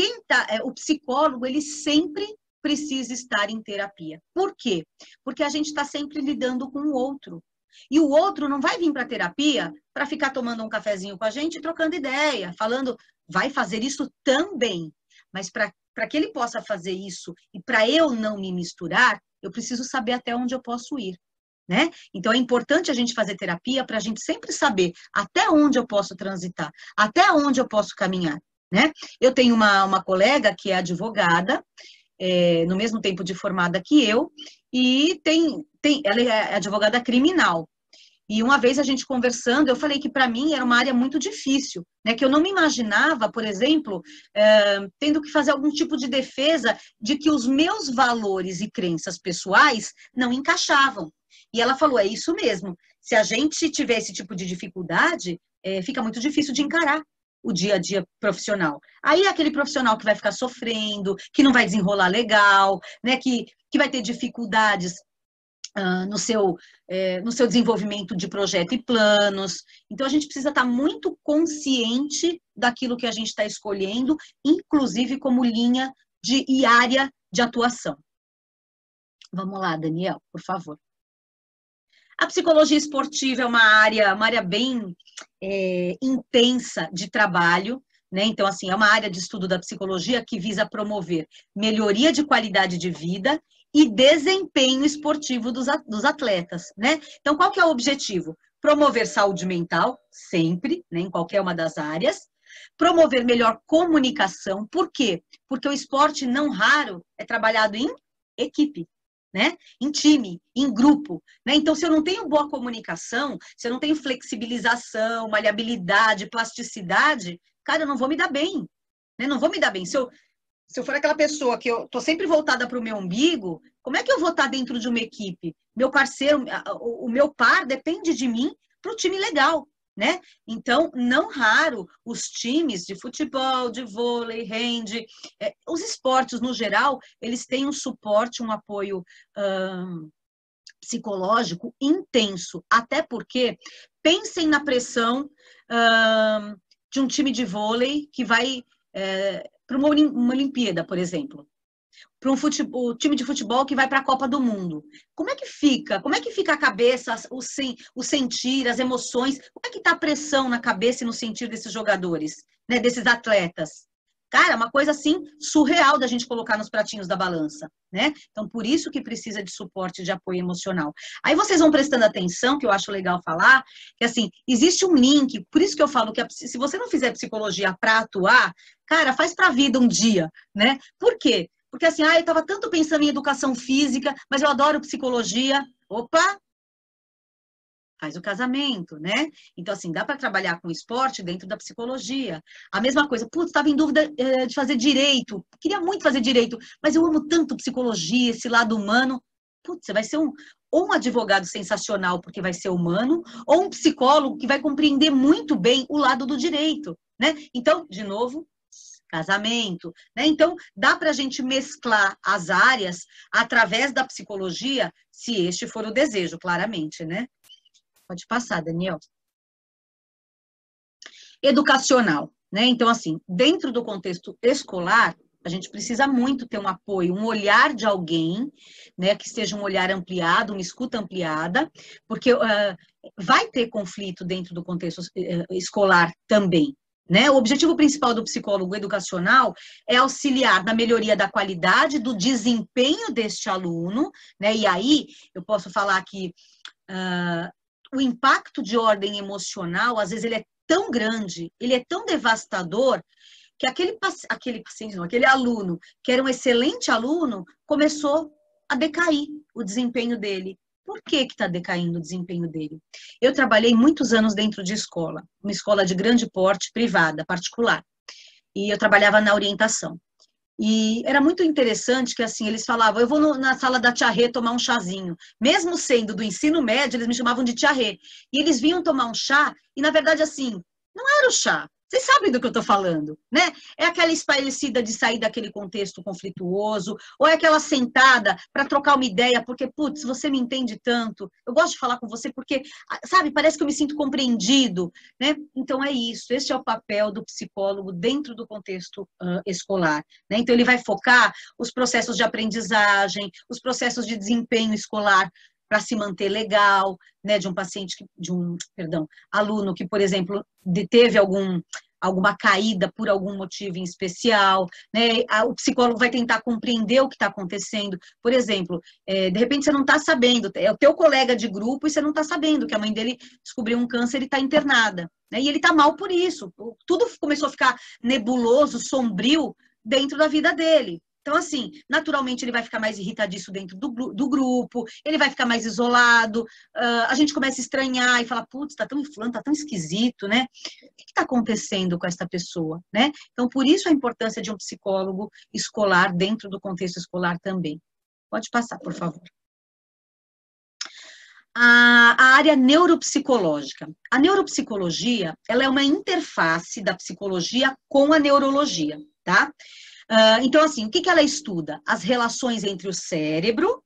o psicólogo, ele sempre precisa estar em terapia. Por quê? Porque a gente está sempre lidando com o outro. E o outro não vai vir para a terapia para ficar tomando um cafezinho com a gente, trocando ideia, falando, vai fazer isso também. Mas para que ele possa fazer isso e para eu não me misturar, eu preciso saber até onde eu posso ir. Né? Então, é importante a gente fazer terapia para a gente sempre saber até onde eu posso transitar, até onde eu posso caminhar. Né? Eu tenho uma colega que é advogada, no mesmo tempo de formada que eu, e ela é advogada criminal. E uma vez a gente conversando, eu falei que para mim era uma área muito difícil, né? Que eu não me imaginava, por exemplo, tendo que fazer algum tipo de defesa de que os meus valores e crenças pessoais não encaixavam. E ela falou, é isso mesmo, se a gente tiver esse tipo de dificuldade, fica muito difícil de encarar o dia a dia profissional. Aí é aquele profissional que vai ficar sofrendo, que não vai desenrolar legal, né, que vai ter dificuldades no seu desenvolvimento de projeto e planos. Então, a gente precisa estar muito consciente daquilo que a gente está escolhendo, inclusive como linha e área de atuação. Vamos lá, Daniel, por favor. A psicologia esportiva é uma área bem intensa de trabalho, né? Então, assim, é uma área de estudo da psicologia que visa promover melhoria de qualidade de vida e desempenho esportivo dos atletas, né? Então, qual que é o objetivo? Promover saúde mental, sempre, né, em qualquer uma das áreas, promover melhor comunicação. Por quê? Porque o esporte, não raro, é trabalhado em equipe, né? Em time, em grupo, né? Então, se eu não tenho boa comunicação, se eu não tenho flexibilização, maleabilidade, plasticidade, cara, eu não vou me dar bem, né? Não vou me dar bem. Se eu for aquela pessoa que eu tô sempre voltada para o meu umbigo, como é que eu vou estar dentro de uma equipe? Meu parceiro, o meu par depende de mim para o time legal, né? Então, não raro, os times de futebol, de vôlei, hand, os esportes no geral, eles têm um suporte, um apoio psicológico intenso, até porque pensem na pressão de um time de vôlei que vai para uma Olimpíada, por exemplo, para um time de futebol que vai para a Copa do Mundo. Como é que fica? Como é que fica a cabeça, o sentir, as emoções? Como é que está a pressão na cabeça e no sentir desses jogadores, né, desses atletas? Cara, uma coisa assim surreal da gente colocar nos pratinhos da balança, né? Então, por isso que precisa de suporte, de apoio emocional. Aí vocês vão prestando atenção, que eu acho legal falar, que assim, existe um link, por isso que eu falo que se você não fizer psicologia para atuar, cara, faz para a vida um dia, né? Por quê? Porque assim, eu estava tanto pensando em educação física, mas eu adoro psicologia. Opa! Faz o casamento, né? Então, assim, dá para trabalhar com esporte dentro da psicologia. A mesma coisa, putz, estava em dúvida de fazer direito, queria muito fazer direito, mas eu amo tanto psicologia, esse lado humano. Putz, você vai ser ou um advogado sensacional, porque vai ser humano, ou um psicólogo que vai compreender muito bem o lado do direito, né? Então, de novo, casamento, né? Então, dá para a gente mesclar as áreas através da psicologia, se este for o desejo, claramente, né? Pode passar, Daniel. Educacional, né? Então, assim, dentro do contexto escolar, a gente precisa muito ter um apoio, um olhar de alguém, né? Que seja um olhar ampliado, uma escuta ampliada, porque vai ter conflito dentro do contexto escolar também, né? O objetivo principal do psicólogo educacional é auxiliar na melhoria da qualidade do desempenho deste aluno, né? E aí, eu posso falar que o impacto de ordem emocional, às vezes, ele é tão grande, ele é tão devastador, que aquele aluno, que era um excelente aluno, começou a decair o desempenho dele. Por que está decaindo o desempenho dele? Eu trabalhei muitos anos dentro de escola, uma escola de grande porte, privada, particular, e eu trabalhava na orientação. E era muito interessante que, assim, eles falavam, eu vou na sala da tia Rê tomar um chazinho. Mesmo sendo do ensino médio, eles me chamavam de tia Rê. E eles vinham tomar um chá, e, na verdade, assim, não era o chá. Vocês sabem do que eu estou falando, né? É aquela espairecida de sair daquele contexto conflituoso, ou é aquela sentada para trocar uma ideia, porque, putz, você me entende tanto, eu gosto de falar com você porque, sabe, parece que eu me sinto compreendido, né? Então é isso, este é o papel do psicólogo dentro do contexto escolar, né? Então ele vai focar os processos de aprendizagem, os processos de desempenho escolar, para se manter legal, né, de um paciente, aluno que, por exemplo, teve alguma caída por algum motivo em especial, né, o psicólogo vai tentar compreender o que está acontecendo. Por exemplo, de repente você não está sabendo, é o teu colega de grupo e você não está sabendo que a mãe dele descobriu um câncer e está internada, né, e ele está mal por isso. Tudo começou a ficar nebuloso, sombrio dentro da vida dele. Então, assim, naturalmente ele vai ficar mais irritadiço dentro do grupo, ele vai ficar mais isolado, a gente começa a estranhar e falar, putz, tá tão inflando, tá tão esquisito, né? O que está acontecendo com essa pessoa, né? Então, por isso a importância de um psicólogo escolar dentro do contexto escolar também. Pode passar, por favor. a área neuropsicológica. A neuropsicologia, ela é uma interface da psicologia com a neurologia, tá? Então, assim, o que ela estuda? As relações entre o cérebro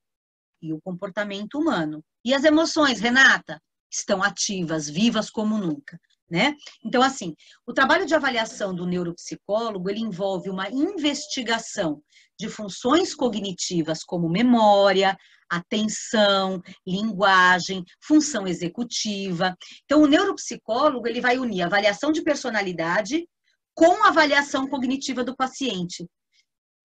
e o comportamento humano. E as emoções, Renata? Estão ativas, vivas como nunca, né? Então, assim, o trabalho de avaliação do neuropsicólogo, ele envolve uma investigação de funções cognitivas como memória, atenção, linguagem, função executiva. Então, o neuropsicólogo, ele vai unir a avaliação de personalidade com a avaliação cognitiva do paciente.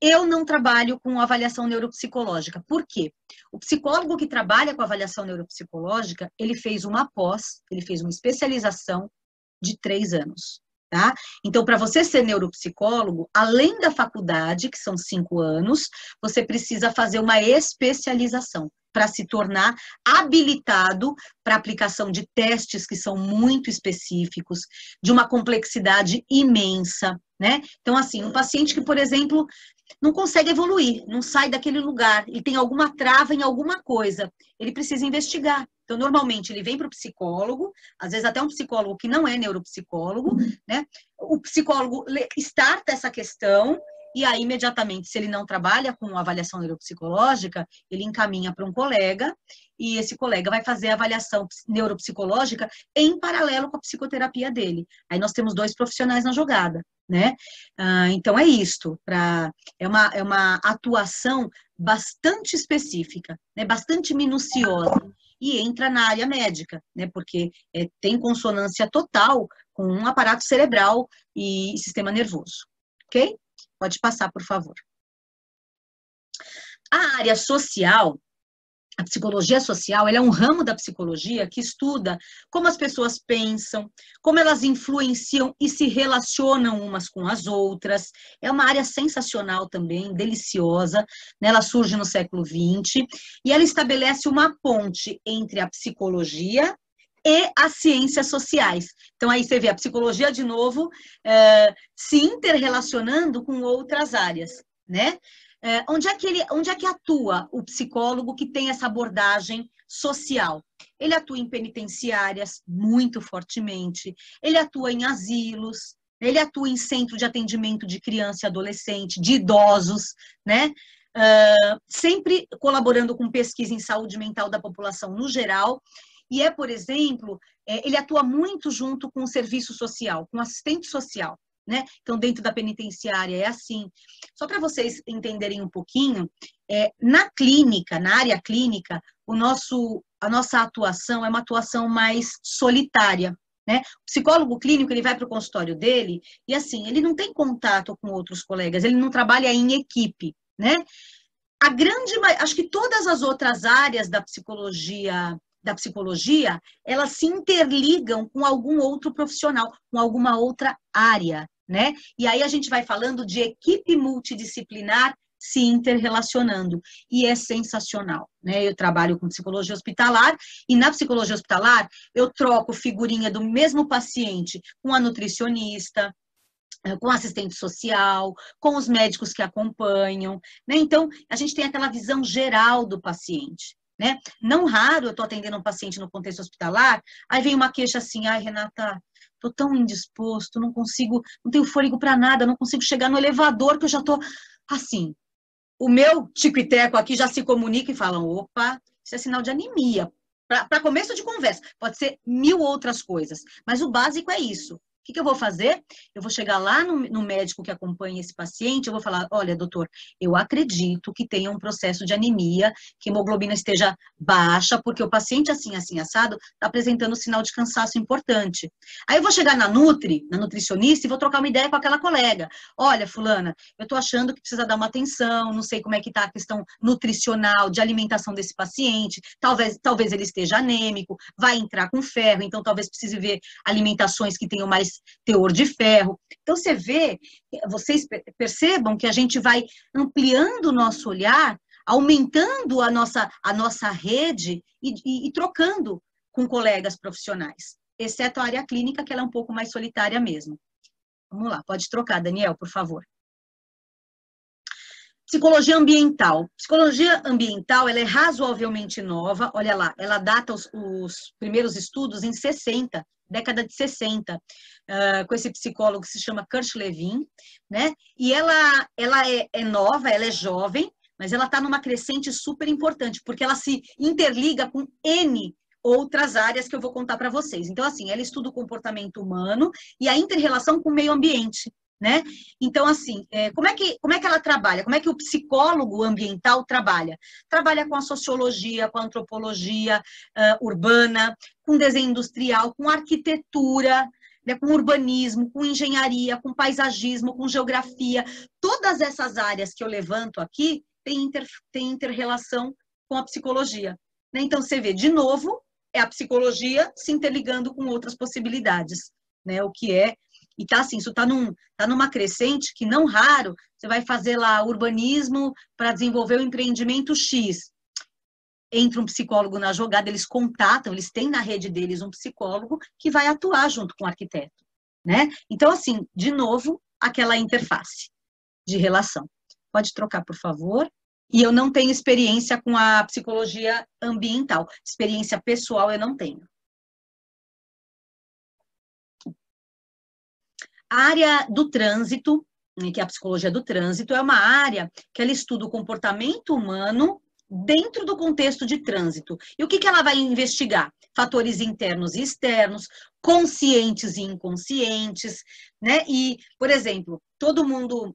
Eu não trabalho com avaliação neuropsicológica. Por quê? O psicólogo que trabalha com avaliação neuropsicológica, ele fez uma pós, ele fez uma especialização de 3 anos, tá? Então, para você ser neuropsicólogo, além da faculdade, que são 5 anos, você precisa fazer uma especialização para se tornar habilitado para aplicação de testes que são muito específicos, de uma complexidade imensa, né? Então, assim, um paciente que, por exemplo, não consegue evoluir, não sai daquele lugar, ele tem alguma trava em alguma coisa, ele precisa investigar. Então, normalmente, ele vem para o psicólogo, às vezes até um psicólogo que não é neuropsicólogo, né? O psicólogo starta essa questão, e aí, imediatamente, se ele não trabalha com avaliação neuropsicológica, ele encaminha para um colega, e esse colega vai fazer a avaliação neuropsicológica em paralelo com a psicoterapia dele. Aí nós temos 2 profissionais na jogada, né? Então, é isto, é uma atuação bastante específica, né? Bastante minuciosa, e entra na área médica, né? Porque tem consonância total com um aparato cerebral e sistema nervoso, ok? Pode passar, por favor. A área social, a psicologia social, ela é um ramo da psicologia que estuda como as pessoas pensam, como elas influenciam e se relacionam umas com as outras. É uma área sensacional também, deliciosa, né? Ela surge no século XX e ela estabelece uma ponte entre a psicologia e as ciências sociais. Então, aí você vê a psicologia, de novo, se interrelacionando com outras áreas, né? Onde é que atua o psicólogo que tem essa abordagem social? Ele atua em penitenciárias muito fortemente, ele atua em asilos, ele atua em centro de atendimento de criança e adolescente, de idosos, né? Sempre colaborando com pesquisa em saúde mental da população no geral. E por exemplo, ele atua muito junto com o serviço social, com o assistente social, né? Então, dentro da penitenciária é assim. Só para vocês entenderem um pouquinho, na clínica, na área clínica, a nossa atuação é uma atuação mais solitária, né? O psicólogo clínico, ele vai para o consultório dele e, assim, ele não tem contato com outros colegas, ele não trabalha em equipe, né? Acho que todas as outras áreas da psicologia, elas se interligam com algum outro profissional, com alguma outra área, né? E aí a gente vai falando de equipe multidisciplinar se interrelacionando, e é sensacional, né? Eu trabalho com psicologia hospitalar, e na psicologia hospitalar eu troco figurinha do mesmo paciente com a nutricionista, com assistente social, com os médicos que acompanham, né? Então, a gente tem aquela visão geral do paciente, né? Não raro eu estou atendendo um paciente no contexto hospitalar, aí vem uma queixa assim, ai, Renata, estou tão indisposto, não consigo, não tenho fôlego para nada, não consigo chegar no elevador, que eu já estou assim. O meu tico e teco aqui já se comunica e falam, opa, isso é sinal de anemia. Para começo de conversa, pode ser 1000 outras coisas, mas o básico é isso. O que eu vou fazer? Eu vou chegar lá no médico que acompanha esse paciente, eu vou falar, olha, doutor, eu acredito que tenha um processo de anemia, que a hemoglobina esteja baixa, porque o paciente assim, assado, está apresentando um sinal de cansaço importante. Aí eu vou chegar na nutricionista, e vou trocar uma ideia com aquela colega. Olha, fulana, eu estou achando que precisa dar uma atenção, não sei como é que está a questão nutricional, de alimentação desse paciente, talvez ele esteja anêmico, vai entrar com ferro, então talvez precise ver alimentações que tenham mais teor de ferro. Então, vocês percebam que a gente vai ampliando o nosso olhar, aumentando a nossa rede e trocando com colegas profissionais, exceto a área clínica, que ela é um pouco mais solitária mesmo. Vamos lá, pode trocar, Daniel, por favor. Psicologia ambiental. Psicologia ambiental, ela é razoavelmente nova, olha lá, ela data os primeiros estudos em 60, década de 60, com esse psicólogo que se chama Kurt Lewin, né? E ela é nova, ela é jovem, mas ela está numa crescente super importante, porque ela se interliga com N outras áreas que eu vou contar para vocês. Então, assim, ela estuda o comportamento humano e a inter-relação com o meio ambiente, né? Então, assim, como é que ela trabalha? Como é que o psicólogo ambiental trabalha? Trabalha com a sociologia, com a antropologia urbana, com desenho industrial, com arquitetura, né, com urbanismo, com engenharia, com paisagismo, com geografia. Todas essas áreas que eu levanto aqui têm inter-relação com a psicologia, né? Então, você vê, de novo, é a psicologia se interligando com outras possibilidades, né? O que é. E tá assim, isso tá numa crescente que, não raro, você vai fazer lá urbanismo para desenvolver o empreendimento X. Entra um psicólogo na jogada, eles contatam, eles têm na rede deles um psicólogo que vai atuar junto com o arquiteto, né? Então, assim, de novo, aquela interface de relação. Pode trocar, por favor. E eu não tenho experiência com a psicologia ambiental. Experiência pessoal eu não tenho. A área do trânsito, que é a psicologia do trânsito, é uma área que ela estuda o comportamento humano dentro do contexto de trânsito. E o que ela vai investigar? Fatores internos e externos, conscientes e inconscientes, né? E, por exemplo, todo mundo,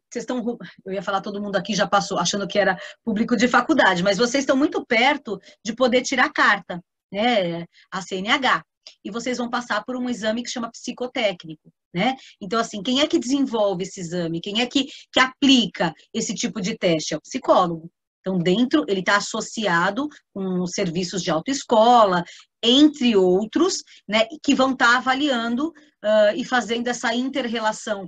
eu ia falar todo mundo aqui já passou, achando que era público de faculdade, mas vocês estão muito perto de poder tirar carta, né? A CNH. E vocês vão passar por um exame que chama psicotécnico, né? Então, assim, quem é que desenvolve esse exame? Quem é que aplica esse tipo de teste? É o psicólogo. Então, dentro, ele está associado com serviços de autoescola, entre outros, né, que vão estar avaliando e fazendo essa inter-relação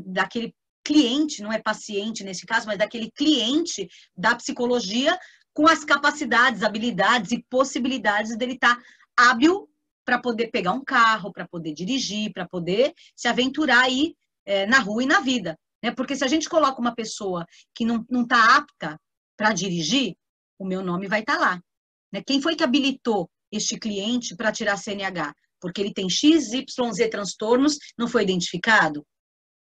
daquele cliente, não é paciente nesse caso, mas daquele cliente da psicologia com as capacidades, habilidades e possibilidades dele estar hábil para poder pegar um carro, para poder dirigir, para poder se aventurar aí na rua e na vida, né? Porque se a gente coloca uma pessoa que não está apta para dirigir, o meu nome vai estar lá, né? Quem foi que habilitou este cliente para tirar CNH? Porque ele tem X, Y, Z transtornos, não foi identificado,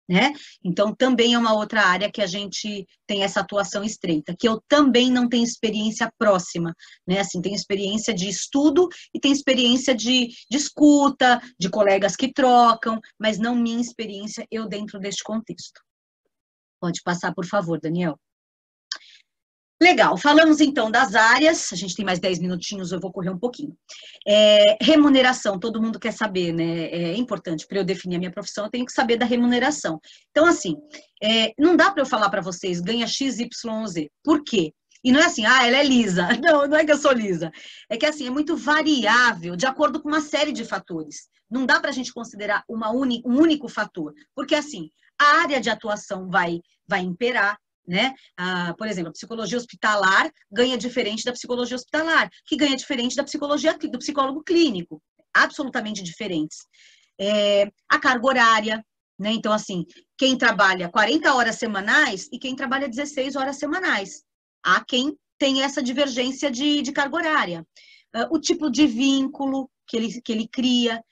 né? Então, também é uma outra área que a gente tem essa atuação estreita, que eu também não tenho experiência próxima, né? Assim, tenho experiência de estudo e tenho experiência de escuta, de colegas que trocam, mas não minha experiência, eu dentro deste contexto. Pode passar, por favor, Daniel. Legal, falamos então das áreas, a gente tem mais 10 minutinhos, eu vou correr um pouquinho. Remuneração, todo mundo quer saber, né? É importante, para eu definir a minha profissão, eu tenho que saber da remuneração. Então, assim, não dá para eu falar para vocês, ganha X, Y, Z. Por quê? E não é assim, ela é lisa. Não, não é que eu sou lisa. É que, assim, é muito variável, de acordo com uma série de fatores. Não dá para a gente considerar um único fator. Porque, assim, a área de atuação vai imperar, né? Por exemplo, a psicologia hospitalar ganha diferente da psicologia hospitalar, que ganha diferente da psicologia do psicólogo clínico, absolutamente diferentes. A carga horária, né? Então, assim, quem trabalha 40 horas semanais e quem trabalha 16 horas semanais. Há quem tem essa divergência de carga horária. O tipo de vínculo que ele cria,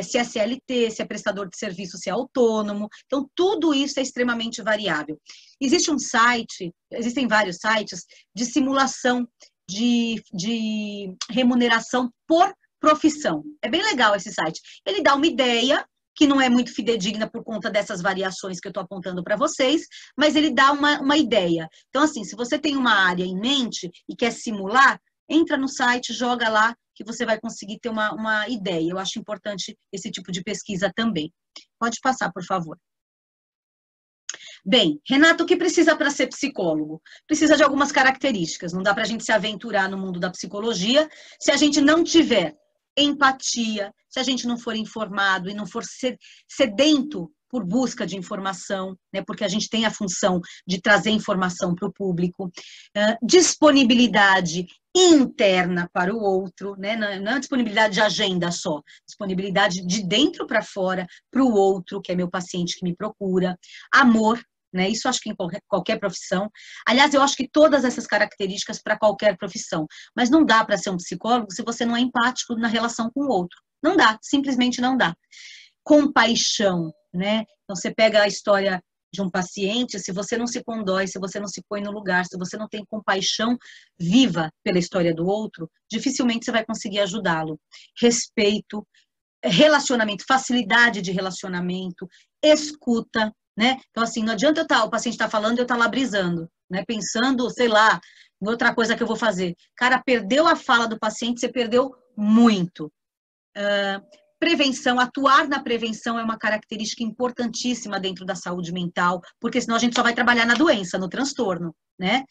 se é CLT, se é prestador de serviço, se é autônomo. Então, tudo isso é extremamente variável. Existem vários sites de simulação de remuneração por profissão. É bem legal esse site. Ele dá uma ideia, que não é muito fidedigna por conta dessas variações que eu estou apontando para vocês, mas ele dá uma ideia. Então, assim, se você tem uma área em mente e quer simular, entra no site, joga lá, que você vai conseguir ter uma ideia. Eu acho importante esse tipo de pesquisa também. Pode passar, por favor. Bem, Renato, o que precisa para ser psicólogo? Precisa de algumas características. Não dá para a gente se aventurar no mundo da psicologia se a gente não tiver empatia, se a gente não for informado e não for sedento por busca de informação, né, porque a gente tem a função de trazer informação para o público, disponibilidade interna para o outro, né, não é disponibilidade de agenda só, disponibilidade de dentro para fora, para o outro, que é meu paciente que me procura, amor, né? Isso acho que em qualquer profissão. Aliás, eu acho que todas essas características para qualquer profissão. Mas não dá para ser um psicólogo se você não é empático na relação com o outro. Não dá, simplesmente não dá. Compaixão, né? Então você pega a história de um paciente, se você não se condói, se você não se põe no lugar, se você não tem compaixão viva pela história do outro, dificilmente você vai conseguir ajudá-lo. Respeito, relacionamento, facilidade de relacionamento, escuta, né? Então, assim, não adianta o paciente estar falando e eu estar lá brisando, né? Pensando, sei lá, em outra coisa que eu vou fazer. Cara, perdeu a fala do paciente, você perdeu muito. Prevenção, atuar na prevenção é uma característica importantíssima dentro da saúde mental, porque senão a gente só vai trabalhar na doença, no transtorno, né?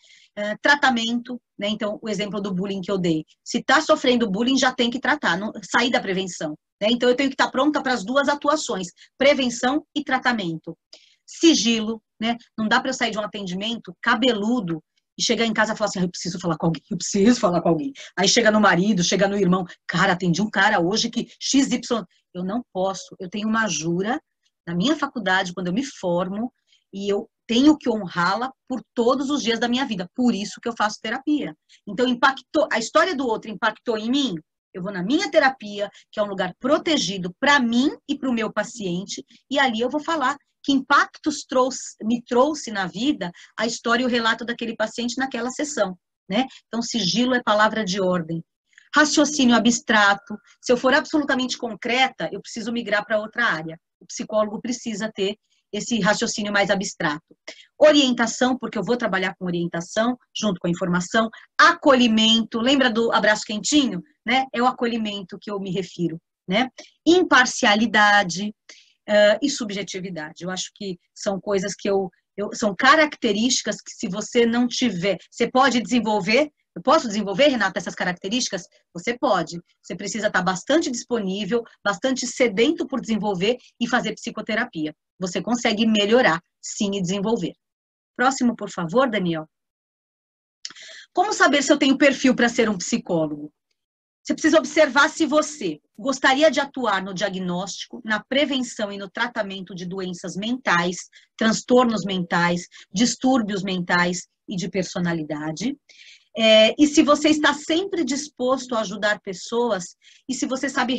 Tratamento, né? Então, o exemplo do bullying que eu dei. Se está sofrendo bullying, já tem que tratar, não, sair da prevenção, né? Então, eu tenho que estar pronta para as duas atuações, prevenção e tratamento. Sigilo, né? Não dá para eu sair de um atendimento cabeludo e chegar em casa e falar assim, eu preciso falar com alguém, eu preciso falar com alguém. Aí chega no marido, chega no irmão, cara, atendi um cara hoje que XY, eu não posso, eu tenho uma jura na minha faculdade, quando eu me formo, e eu tenho que honrá-la por todos os dias da minha vida, por isso que eu faço terapia. Então, impactou, a história do outro impactou em mim, eu vou na minha terapia, que é um lugar protegido para mim e para o meu paciente, e ali eu vou falar que impactos me trouxe na vida a história e o relato daquele paciente naquela sessão, né? Então, sigilo é palavra de ordem. Raciocínio abstrato. Se eu for absolutamente concreta, eu preciso migrar para outra área. O psicólogo precisa ter esse raciocínio mais abstrato. Orientação, porque eu vou trabalhar com orientação, junto com a informação. Acolhimento, lembra do abraço quentinho? Né? É o acolhimento que eu me refiro. Né? Imparcialidade, e subjetividade. Eu acho que são coisas que são características que se você não tiver, você pode desenvolver. Eu posso desenvolver, Renata, essas características? Você pode. Você precisa estar bastante disponível, bastante sedento por desenvolver e fazer psicoterapia. Você consegue melhorar, sim, e desenvolver. Próximo, por favor, Daniel. Como saber se eu tenho perfil para ser um psicólogo? Você precisa observar se você gostaria de atuar no diagnóstico, na prevenção e no tratamento de doenças mentais, transtornos mentais, distúrbios mentais e de personalidade. E se você está sempre disposto a ajudar pessoas e se você sabe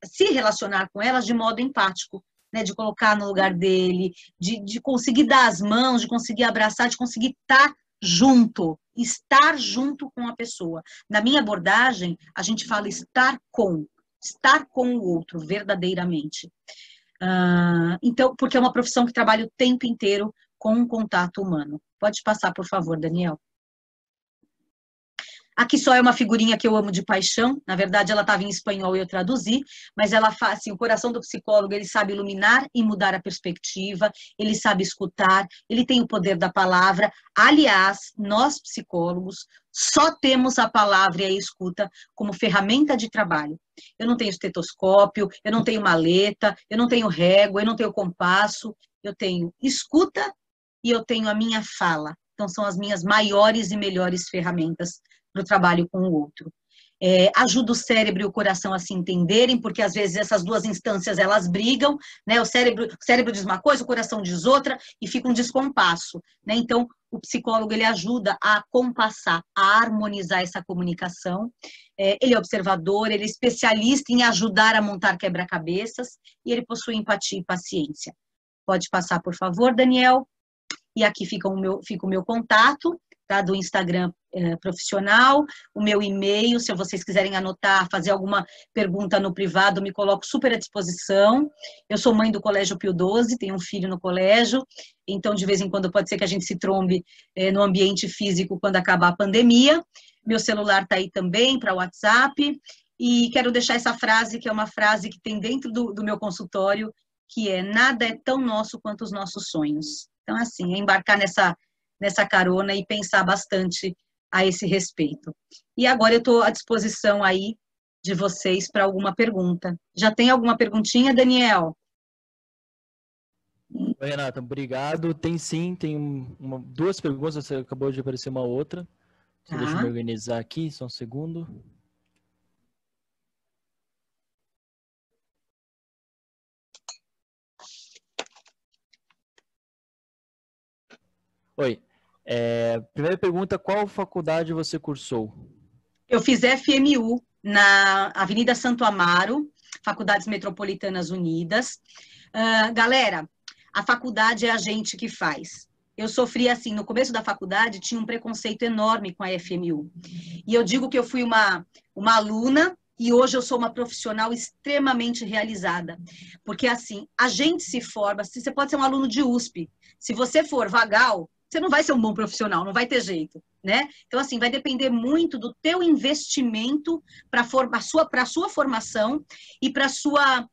se relacionar com elas de modo empático, né, de colocar no lugar dele, de conseguir dar as mãos, de conseguir abraçar, de conseguir estar junto com a pessoa. Na minha abordagem, a gente fala estar com o outro, verdadeiramente. Então, porque é uma profissão que trabalha o tempo inteiro com um contato humano. Pode passar, por favor, Daniel. Aqui só é uma figurinha que eu amo de paixão, na verdade ela estava em espanhol e eu traduzi, mas ela faz assim, o coração do psicólogo, ele sabe iluminar e mudar a perspectiva, ele sabe escutar, ele tem o poder da palavra. Aliás, nós psicólogos só temos a palavra e a escuta como ferramenta de trabalho. Eu não tenho estetoscópio, eu não tenho maleta, eu não tenho régua, eu não tenho compasso, eu tenho escuta e eu tenho a minha fala. Então, são as minhas maiores e melhores ferramentas no trabalho com o outro. Ajuda o cérebro e o coração a se entenderem, porque às vezes essas duas instâncias elas brigam, né? O cérebro diz uma coisa, o coração diz outra, e fica um descompasso, né? Então, o psicólogo ele ajuda a compassar, a harmonizar essa comunicação. Ele é observador, ele é especialista em ajudar a montar quebra-cabeças, e ele possui empatia e paciência. Pode passar, por favor, Daniel? E aqui fica o meu contato, tá, do Instagram profissional, o meu e-mail, se vocês quiserem anotar, fazer alguma pergunta no privado, me coloco super à disposição. Eu sou mãe do Colégio Pio XII, tenho um filho no colégio, então de vez em quando pode ser que a gente se trombe no ambiente físico quando acabar a pandemia. Meu celular está aí também para WhatsApp, e quero deixar essa frase, que é uma frase que tem dentro do meu consultório, que é: nada é tão nosso quanto os nossos sonhos. Então, assim, é embarcar nessa carona e pensar bastante a esse respeito. E agora eu estou à disposição aí de vocês para alguma pergunta. Já tem alguma perguntinha, Daniel? Oi, Renata, obrigado. Tem sim, tem duas perguntas, você acabou de aparecer uma outra. Só deixa eu me Tá. organizar aqui, só um segundo. Oi. Primeira pergunta, qual faculdade você cursou? Eu fiz FMU na Avenida Santo Amaro, Faculdades Metropolitanas Unidas. Galera, a faculdade é a gente que faz. Eu sofri assim, no começo da faculdade, tinha um preconceito enorme com a FMU. E eu digo que eu fui uma aluna e hoje eu sou uma profissional extremamente realizada. Porque assim, a gente se forma, você pode ser um aluno de USP, se você for vagal, você não vai ser um bom profissional, não vai ter jeito, né? Então, assim, vai depender muito do teu investimento para a sua formação e para a sua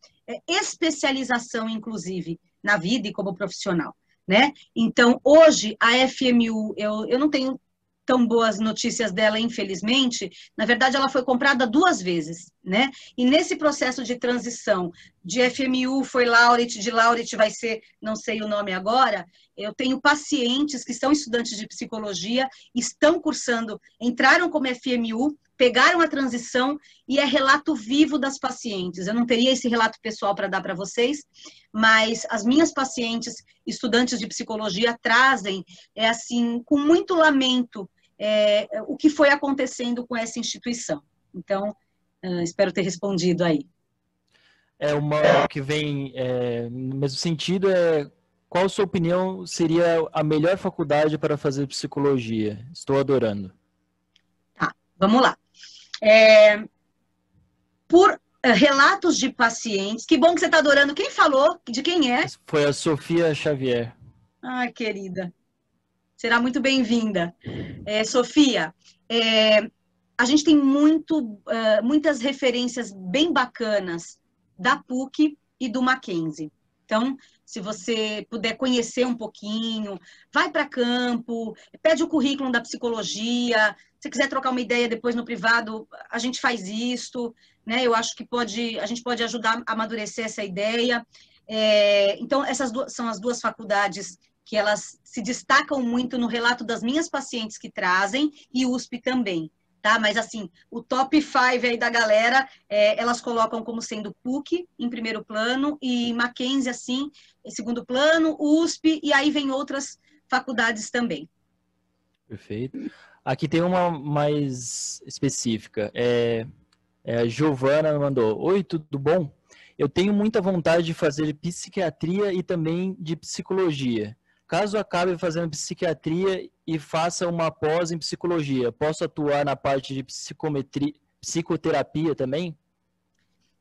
especialização, inclusive, na vida e como profissional, né? Então, hoje, a FMU, eu não tenho tão boas notícias dela, infelizmente. Na verdade, ela foi comprada 2 vezes, né? E nesse processo de transição de FMU foi Laureate, de Laureate vai ser, não sei o nome agora, eu tenho pacientes que são estudantes de psicologia, estão cursando, entraram como FMU, pegaram a transição e é relato vivo das pacientes. Eu não teria esse relato pessoal para dar para vocês, mas as minhas pacientes, estudantes de psicologia, trazem, assim, com muito lamento, o que foi acontecendo com essa instituição. Então, espero ter respondido aí. O que vem no mesmo sentido qual sua opinião seria a melhor faculdade para fazer psicologia? Estou adorando. Tá, vamos lá. Por relatos de pacientes, que bom que você está adorando. Quem falou? De quem é? Foi a Sofia Xavier. Ai, querida. Será muito bem-vinda. Sofia, a gente tem muitas referências bem bacanas da PUC e do Mackenzie. Então, se você puder conhecer um pouquinho, vai para campo, pede o currículo da psicologia, se quiser trocar uma ideia depois no privado, a gente faz isso, né? Eu acho que a gente pode ajudar a amadurecer essa ideia. Então, essas são as 2 faculdades que elas se destacam muito no relato das minhas pacientes que trazem, e USP também, tá? Mas, assim, o top 5 aí da galera, elas colocam como sendo PUC em primeiro plano, e Mackenzie, assim, em segundo plano, USP, e aí vem outras faculdades também. Perfeito. Aqui tem uma mais específica. A Giovana mandou: Oi, tudo bom? Eu tenho muita vontade de fazer psiquiatria e também de psicologia. Caso acabe fazendo psiquiatria e faça uma pós em psicologia, posso atuar na parte de psicoterapia também?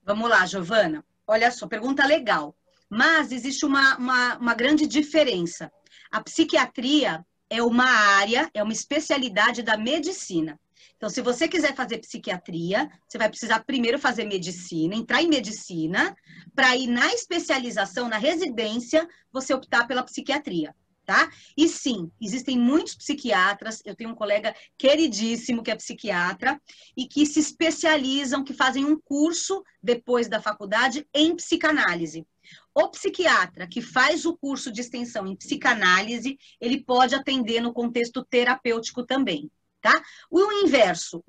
Vamos lá, Giovana. Olha só, pergunta legal. Mas existe uma grande diferença. A psiquiatria é uma área, é uma especialidade da medicina. Então, se você quiser fazer psiquiatria, você vai precisar primeiro fazer medicina, entrar em medicina, para ir na especialização, na residência, você optar pela psiquiatria, tá? E sim, existem muitos psiquiatras, eu tenho um colega queridíssimo que é psiquiatra, e que se especializam, que fazem um curso depois da faculdade em psicanálise. O psiquiatra que faz o curso de extensão em psicanálise, ele pode atender no contexto terapêutico também. Tá? O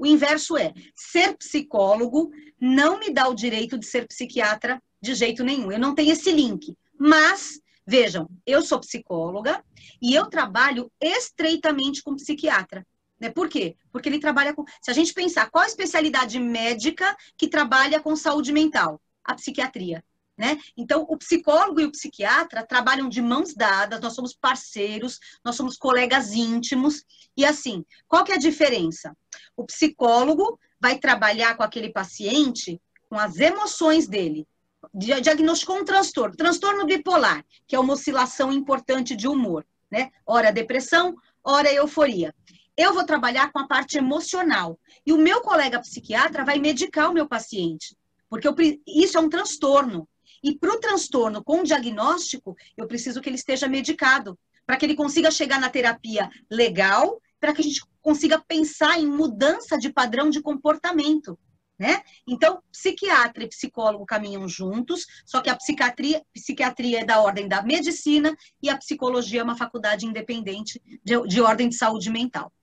inverso é ser psicólogo não me dá o direito de ser psiquiatra de jeito nenhum. Eu não tenho esse link. Mas, vejam, eu sou psicóloga e eu trabalho estreitamente com psiquiatra. Né? Por quê? Porque ele trabalha com... Se a gente pensar, qual a especialidade médica que trabalha com saúde mental? A psiquiatria. Né? Então, o psicólogo e o psiquiatra trabalham de mãos dadas, nós somos parceiros, nós somos colegas íntimos, e assim, qual que é a diferença? O psicólogo vai trabalhar com aquele paciente, com as emoções dele, diagnosticou um transtorno bipolar, que é uma oscilação importante de humor, né? Ora depressão, ora euforia. Eu vou trabalhar com a parte emocional, e o meu colega psiquiatra vai medicar o meu paciente, porque isso é um transtorno. E para o transtorno com diagnóstico, eu preciso que ele esteja medicado, para que ele consiga chegar na terapia legal, para que a gente consiga pensar em mudança de padrão de comportamento, né? Então, psiquiatra e psicólogo caminham juntos, só que a psiquiatria é da ordem da medicina e a psicologia é uma faculdade independente de ordem de saúde mental.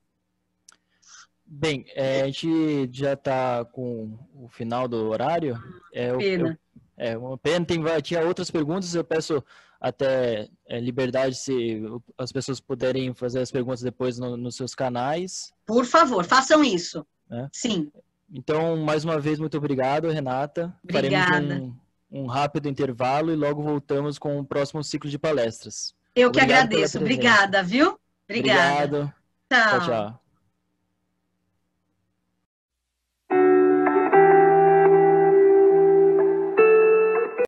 Bem, a gente já está com o final do horário. Pena. É uma pena, tinha outras perguntas, eu peço até liberdade se as pessoas puderem fazer as perguntas depois nos seus canais. Por favor, façam isso. Né? Sim. Então, mais uma vez, muito obrigado, Renata. Obrigada. Faremos um rápido intervalo e logo voltamos com o próximo ciclo de palestras. Eu que agradeço. Obrigada, viu? Obrigada. Obrigado. Tchau. Tchau, tchau.